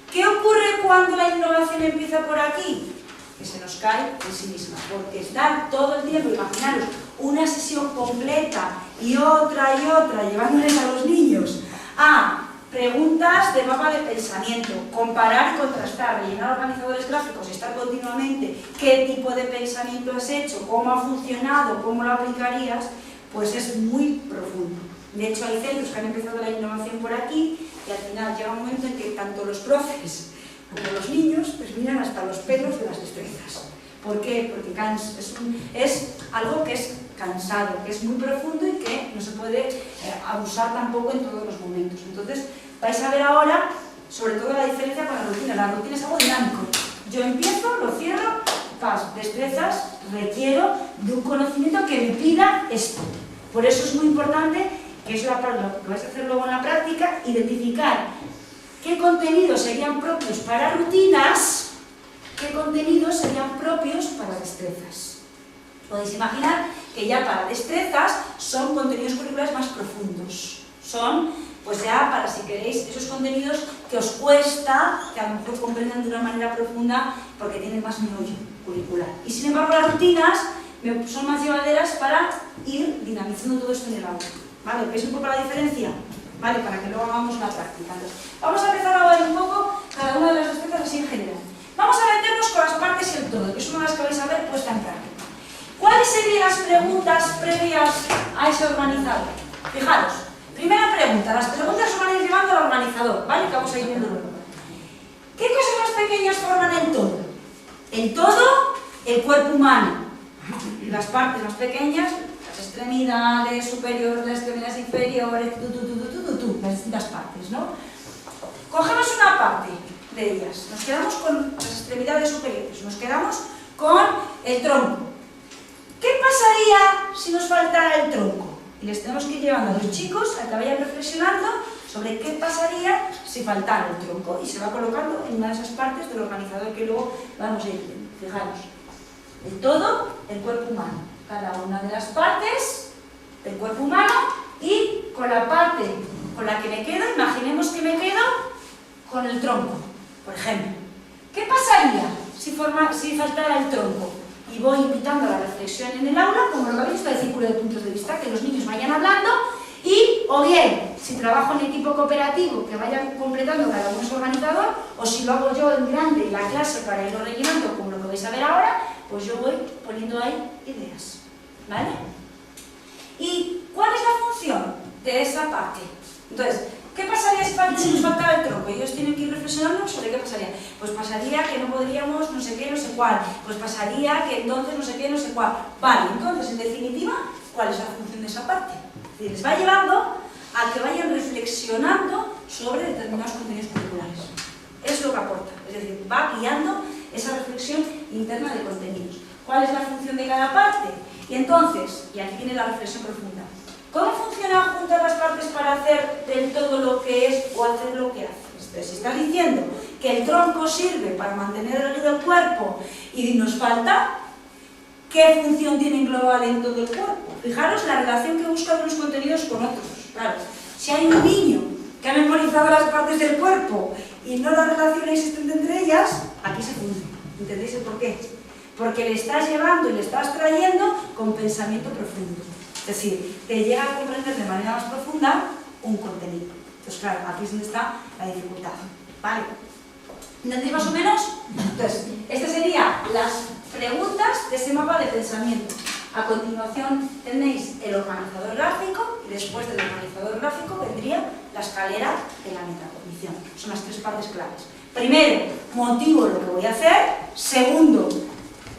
¿Qué ocurre cuando la innovación empieza por aquí? Que se nos cae en sí misma, porque estar todo el tiempo, imaginaros, una sesión completa y otra, llevándoles a los niños a preguntas de mapa de pensamiento, comparar y contrastar, rellenar organizadores gráficos, estar continuamente, qué tipo de pensamiento has hecho, cómo ha funcionado, cómo lo aplicarías, pues es muy profundo. De hecho, hay centros que han empezado la innovación por aquí y al final llega un momento en que tanto los profes como los niños pues miran hasta los pelos de las destrezas. ¿Por qué? Porque es algo que es cansado, que es muy profundo y que no se puede abusar tampoco en todos los momentos. Entonces, vais a ver ahora, sobre todo la diferencia con la rutina. La rutina es algo dinámico. Yo empiezo, lo cierro, destrezas, requiero de un conocimiento que me pida esto. Por eso es muy importante, que es lo que vais a hacer luego en la práctica, identificar qué contenidos serían propios para rutinas, qué contenidos serían propios para destrezas. Podéis imaginar que ya para destrezas son contenidos curriculares más profundos. Son, pues ya para, si queréis, esos contenidos que os cuesta, que a lo mejor comprendan de una manera profunda porque tienen más meollo curricular. Y sin embargo las rutinas son más llevaderas para ir dinamizando todo esto en el aula. ¿Vale? ¿Veis un poco la diferencia? ¿Vale? Para que luego hagamos la práctica. Entonces, vamos a empezar a ver un poco cada una de las destrezas así en general. Vamos a meternos con las partes y el todo, que es una de las que vais a ver puesta en práctica. ¿Cuáles serían las preguntas previas a ese organizador? Fijaros, primera pregunta, las preguntas os van a ir llevando al organizador, ¿vale? Que vamos a ir viendo luego. ¿Qué cosas más pequeñas forman el todo? El todo, el cuerpo humano. Las partes más pequeñas, las extremidades superiores, las extremidades inferiores, las distintas partes, ¿no? Cogemos una parte de ellas, nos quedamos con las extremidades superiores, nos quedamos con el tronco. ¿Qué pasaría si nos faltara el tronco? Y les tenemos que ir llevando a los chicos a que vayan reflexionando sobre qué pasaría si faltara el tronco y se va colocando en una de esas partes del organizador que luego vamos a ir viendo. Fijaros, el todo, el cuerpo humano, cada una de las partes del cuerpo humano y con la parte con la que me quedo, imaginemos que me quedo con el tronco, por ejemplo. ¿Qué pasaría si faltara el tronco? Y voy invitando a la reflexión en el aula, como lo habéis visto, el círculo de puntos de vista, que los niños vayan hablando y, o bien, si trabajo en equipo cooperativo, que vayan completando cada uno su organizador, o si lo hago yo en grande la clase para irlo rellenando, como lo que vais a ver ahora, pues yo voy poniendo ahí ideas, ¿vale? ¿Y cuál es la función de esa parte? Entonces, ¿qué pasaría si nos faltara el tronco? Ellos tienen que ir reflexionando sobre qué pasaría. Pues pasaría que no podríamos no sé qué, no sé cuál. Pues pasaría que entonces no sé qué, no sé cuál. Vale, entonces, en definitiva, ¿cuál es la función de esa parte? Es decir, les va llevando a que vayan reflexionando sobre determinados contenidos curriculares. Es lo que aporta. Es decir, va guiando esa reflexión interna de contenidos. ¿Cuál es la función de cada parte? Y entonces, y aquí viene la reflexión profunda, ¿cómo funcionan juntas las partes para hacer del todo lo que es o hacer lo que hace? Entonces, si estás diciendo que el tronco sirve para mantener erguido el cuerpo y nos falta, ¿qué función tiene global en todo el cuerpo? Fijaros la relación que buscan unos contenidos con otros. Claro, si hay un niño que ha memorizado las partes del cuerpo y no la relación existente entre ellas, aquí se funde. ¿Entendéis el por qué? Porque le estás llevando y le estás trayendo con pensamiento profundo. Es decir, te llega a comprender de manera más profunda un contenido. Entonces, claro, aquí es donde está la dificultad. ¿Vale? ¿Entendéis más o menos? Entonces, estas serían las preguntas de ese mapa de pensamiento. A continuación tenéis el organizador gráfico y después del organizador gráfico vendría la escalera de la metacognición. Son las tres partes claves. Primero, motivo lo que voy a hacer. Segundo,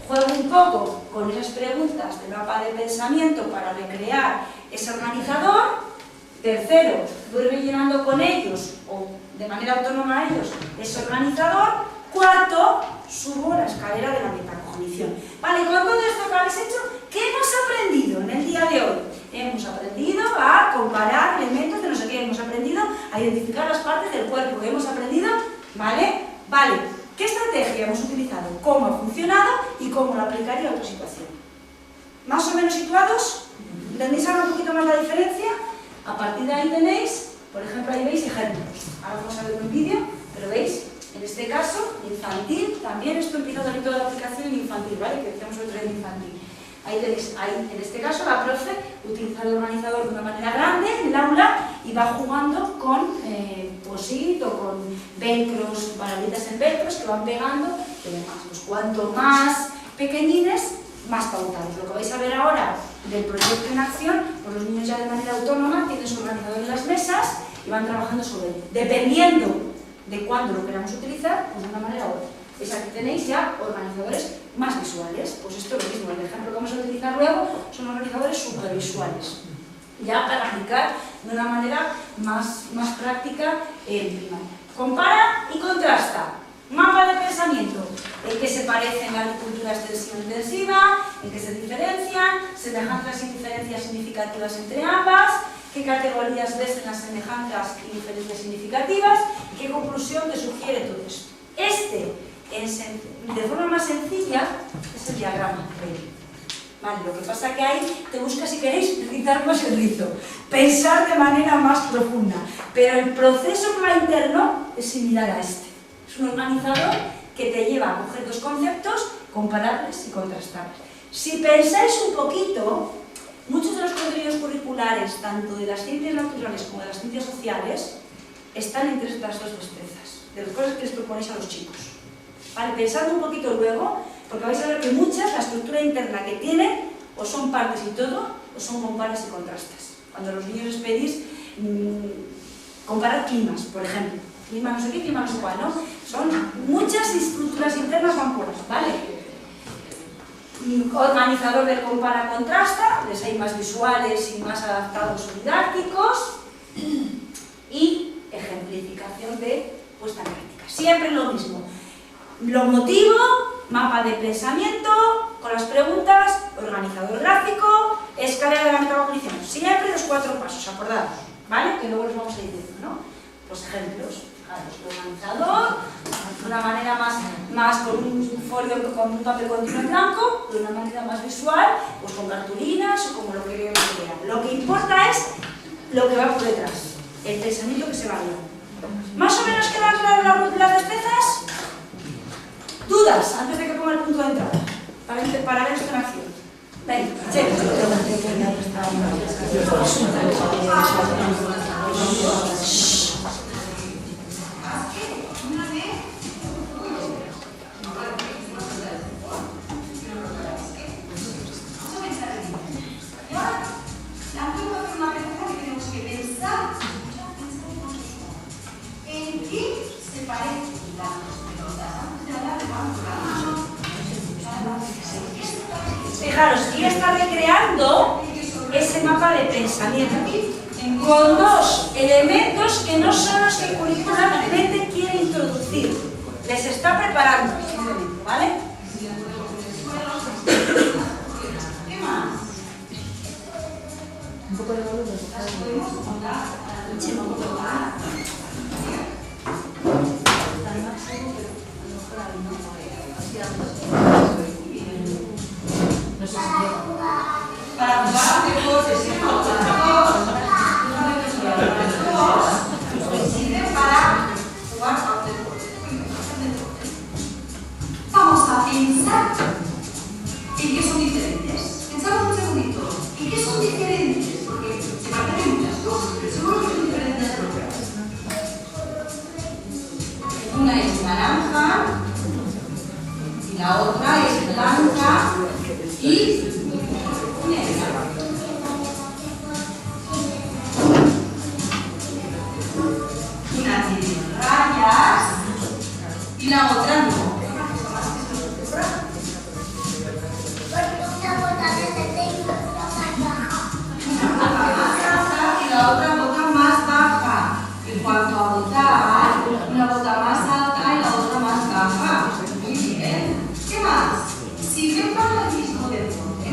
juego un poco con esas preguntas del mapa de pensamiento para recrear ese organizador. Tercero, voy rellenando con ellos o de manera autónoma a ellos ese organizador. Cuarto, subo la escalera de la metacognición. Vale, con todo esto que habéis hecho, ¿qué hemos aprendido en el día de hoy? Hemos aprendido a comparar elementos de no sé qué, hemos aprendido a identificar las partes del cuerpo, hemos aprendido, ¿vale? Vale, ¿qué estrategia hemos utilizado? ¿Cómo ha funcionado? Y cómo lo aplicaría a otra situación. ¿Más o menos situados? ¿Entendéis ahora un poquito más la diferencia? A partir de ahí tenéis, por ejemplo, ahí veis ejemplos. Ahora vamos a ver un vídeo, pero veis, en este caso, infantil, también esto empieza también toda la aplicación en infantil, ¿vale? Que decíamos otro en infantil. Ahí tenéis, en este caso, la profe utiliza el organizador de una manera grande en el aula y va jugando con posit o con velcros, baralitas en velcros que van pegando y demás. Pues cuanto más pequeñines, más pautados. Lo que vais a ver ahora del proyecto en acción, pues los niños ya de manera autónoma tienen su organizador en las mesas y van trabajando sobre él. Dependiendo de cuándo lo queramos utilizar, pues de una manera u otra. Pues aquí tenéis ya organizadores más visuales. Pues esto es lo mismo, el ejemplo que vamos a utilizar luego son organizadores supervisuales, ya para aplicar de una manera más práctica en primaria. Compara y contrasta. Mapa de pensamiento, en qué se parecen la agricultura extensiva e intensiva, en qué se diferencian, semejanzas y diferencias significativas entre ambas, qué categorías ves en las semejanzas y diferencias significativas y qué conclusión te sugiere todo esto. De forma más sencilla, es el diagrama. Vale, lo que pasa que ahí te busca, si queréis, rizar más el rizo, pensar de manera más profunda, pero el proceso que va interno es similar a este. Es un organizador que te lleva a coger dos conceptos, compararles y contrastarles. Si pensáis un poquito, muchos de los contenidos curriculares, tanto de las ciencias naturales como de las ciencias sociales, están entre estas dos destrezas, de las cosas que les proponéis a los chicos. Vale, pensando un poquito luego, porque vais a ver que muchas, la estructura interna que tienen, o son partes y todo, o son comparas y contrastas. Cuando a los niños les pedís comparar climas, por ejemplo. Clima no sé qué, clima no sé cuál, ¿no? Son muchas estructuras internas van por ahí, ¿vale? Organizador del compara-contrasta, les hay más visuales y más adaptados o didácticos, y ejemplificación de puesta en práctica. Siempre lo mismo. Lo motivo, mapa de pensamiento, con las preguntas, organizador gráfico, escalera de la metacognición. Siempre los 4 pasos, acordados, ¿vale? Que luego los vamos a ir viendo, ¿no? Los ejemplos. Organizador, de una manera más con un folio, con un papel continuo en blanco, de una manera más visual, pues con cartulinas o como lo que vean. Lo que importa es lo que va por detrás, el pensamiento que se va dando. ¿Más o menos quedan claras las destrezas? ¿Dudas antes de que ponga el punto de entrada? Para ver esto en acción. Venga, fijaros, y está recreando ese mapa de pensamiento con 2 elementos que no son los que curricularmente quiere introducir. Les está preparando, simplemente, ¿vale? ¿Qué más? Un poco de volumen. ¿Las podemos contar? No sé si para jugar deportes y sirve para jugar a deportes. Vamos a pensar en qué son diferentes. Pensamos un segundito. ¿En qué son diferentes? Porque se parecen muchas cosas, pero seguro que son diferentes. Una es naranja y la la otra es blanca y negra. Una tiene rayas y la otra no. Y la otra bota más baja. En cuanto a botar, una bota más alta y la otra más baja. Muy bien. ¿Qué más? ¿Sirven para el mismo deporte?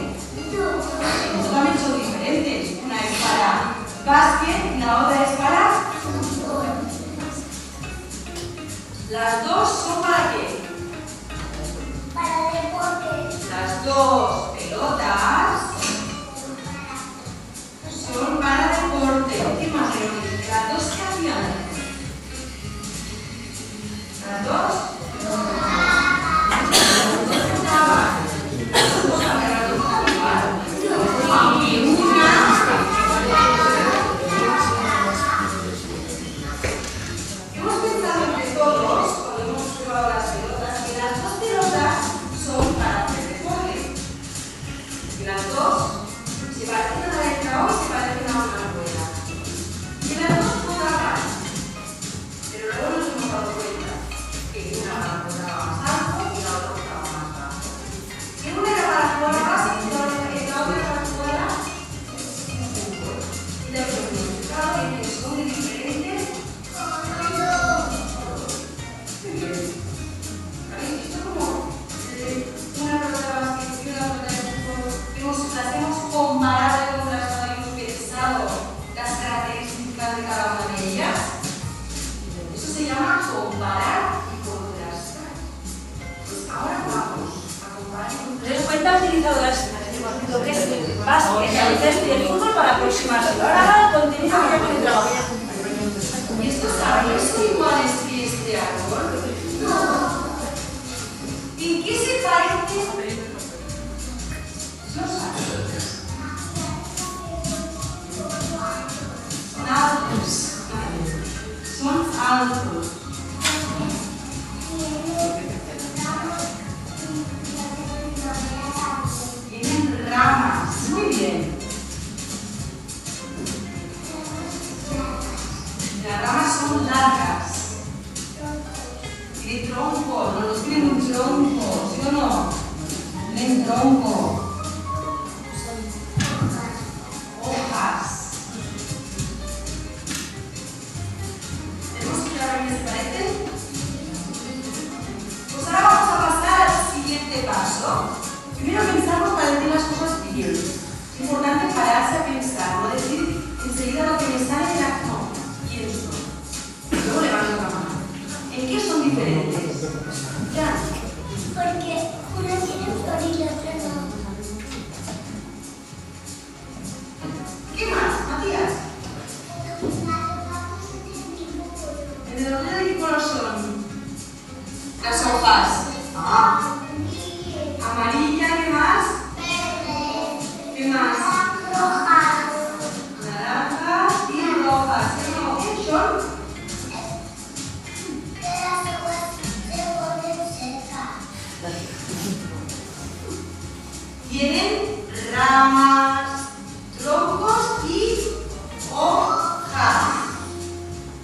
También son diferentes. Una es para básquet y la otra es para fútbol. Las dos son para qué? Para deporte. Las dos pelotas son para deporte. ¿Qué más, Leonis? ¿Las dos qué hacían? ¿Las dos? Hemos pensado entre todos, cuando hemos probado las pelotas, que las dos pelotas son para hacer deporte. Y las dos se parecen a la letra O, se parecen a una rueda. Y las dos jugaban. Pero luego nos hemos dado cuenta que una jugaba más alto y la otra jugaba más bajo. Y una era para jugar a básquet y la otra era para jugar a fútbol. Y la hemos explicado que son diferentes. ¿Habéis visto cómo una pelota de básquet y una pelota de fútbol las hemos comparado y cómo las habíamos pensado las características de cada una de ellas? Eso se llama comparar y contrastar. Pues ahora vamos a comparar y contrastar. Les cuenta utilizado lo que es el básquet, el baloncesto y el fútbol para aproximarse. Ahora va el contenido que hay que trabajar. ¿Y estos árboles son iguales que este árbol? No. ¿En qué se parecen los árboles? Son altos. Son altos. Tienen ramas. Muy bien. Las ramas son largas. Tienen tronco, no los tienen un tronco, ¿sí o no? Tienen tronco. Hojas. ¿Tenemos claro qué les parece? Pues ahora vamos a pasar al siguiente paso. Primero pensamos para decir las cosas bien. Es importante pararse a pensar, no decir enseguida lo que me sale de la no. Pienso. Luego levanto la mano. ¿En qué son diferentes? Ya. Porque una tiene flor y la otra no. ¿Qué más, Matías? ¿En el orden de qué color son? Las hojas. Ah. Amarilla, ¿qué más? Verde. ¿Qué más? Roja. Naranjas y rojas. ¿Qué son? De las hojas se ponen secas. Tienen ramas, troncos y hojas.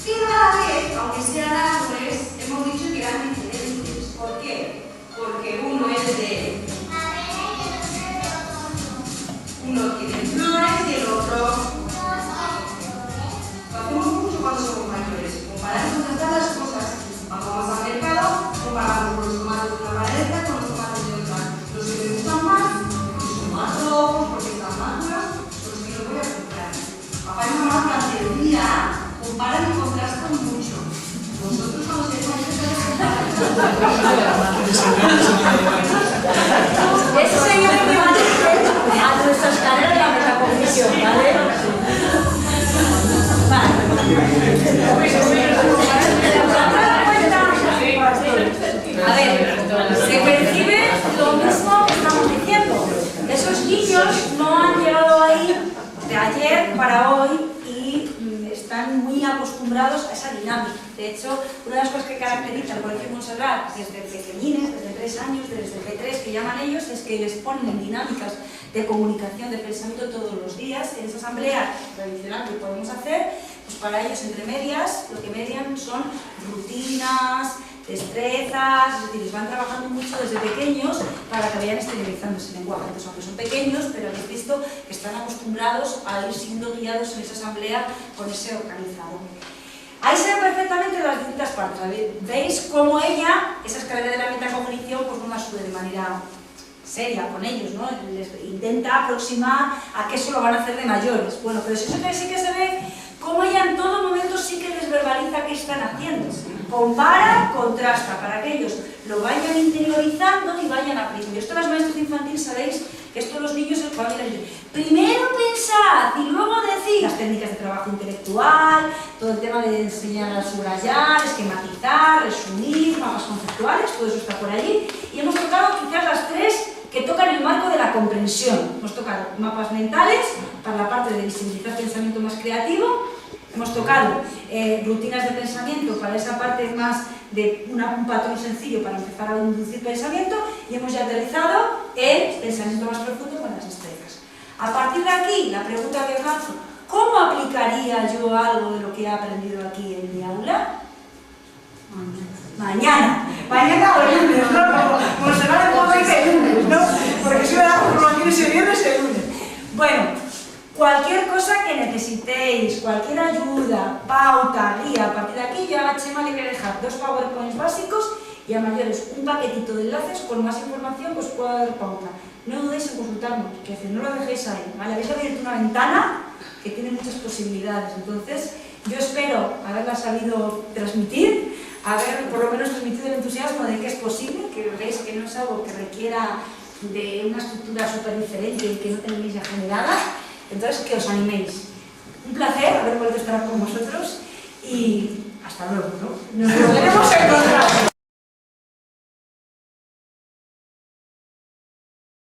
Pero a la vez, aunque sean árboles, hemos dicho que eran diferentes. ¿Por qué? Porque hecho, una de las cosas que caracteriza al Colegio Montserrat desde pequeñines, desde 3 años, desde P3 que llaman ellos, es que les ponen en dinámicas de comunicación, de pensamiento todos los días. En esa asamblea tradicional que podemos hacer, pues para ellos entre medias lo que median son rutinas, destrezas, es decir, les van trabajando mucho desde pequeños para que vayan exteriorizando ese lenguaje. Entonces, aunque son pequeños, pero habéis visto que están acostumbrados a ir siendo guiados en esa asamblea con ese organizado. Ahí se ven perfectamente las distintas partes. Veis cómo ella, esa escalera de la metacognición, pues no la sube de manera seria con ellos, ¿no? Les intenta aproximar a que eso lo van a hacer de mayores. Bueno, pero sí que se ve cómo ella en todo momento sí que les verbaliza qué están haciendo. Compara, contrasta, para que ellos lo vayan interiorizando y vayan aprendiendo. Esto las maestras de infantil sabéis que esto los niños cuando dicen primero pensad y luego decid. Las técnicas de trabajo intelectual, todo el tema de enseñar a subrayar, esquematizar, resumir, mapas conceptuales, todo eso está por allí. Y hemos tocado quizás las 3 que tocan el marco de la comprensión. Hemos tocado mapas mentales para la parte de visibilizar pensamiento más creativo. Hemos tocado rutinas de pensamiento para esa parte más de un patrón sencillo para empezar a inducir pensamiento, y hemos ya aterrizado el pensamiento más profundo con las destrezas. A partir de aquí, la pregunta que os lanzo: ¿cómo aplicaría yo algo de lo que he aprendido aquí en mi aula? Mañana o el lunes, ¿no? Como se va de moda el lunes, ¿no? Porque si me da formación ese viernes, el lunes. Bueno, cualquier cosa que necesitéis, cualquier ayuda, pauta, guía, a partir de aquí yo a Chema le voy a dejar 2 PowerPoints básicos y a mayores un paquetito de enlaces con más información que os pueda dar pauta. No dudéis en consultarnos, que no lo dejéis ahí, ¿vale? Habéis abierto una ventana que tiene muchas posibilidades, entonces yo espero haberla sabido transmitir, haber por lo menos transmitido el entusiasmo de que es posible, que veáis que no es algo que requiera de una estructura súper diferente y que no tenéis ya generada. Entonces, que os animéis. Un placer haber vuelto a estar con vosotros y hasta luego, ¿no? Nos veremos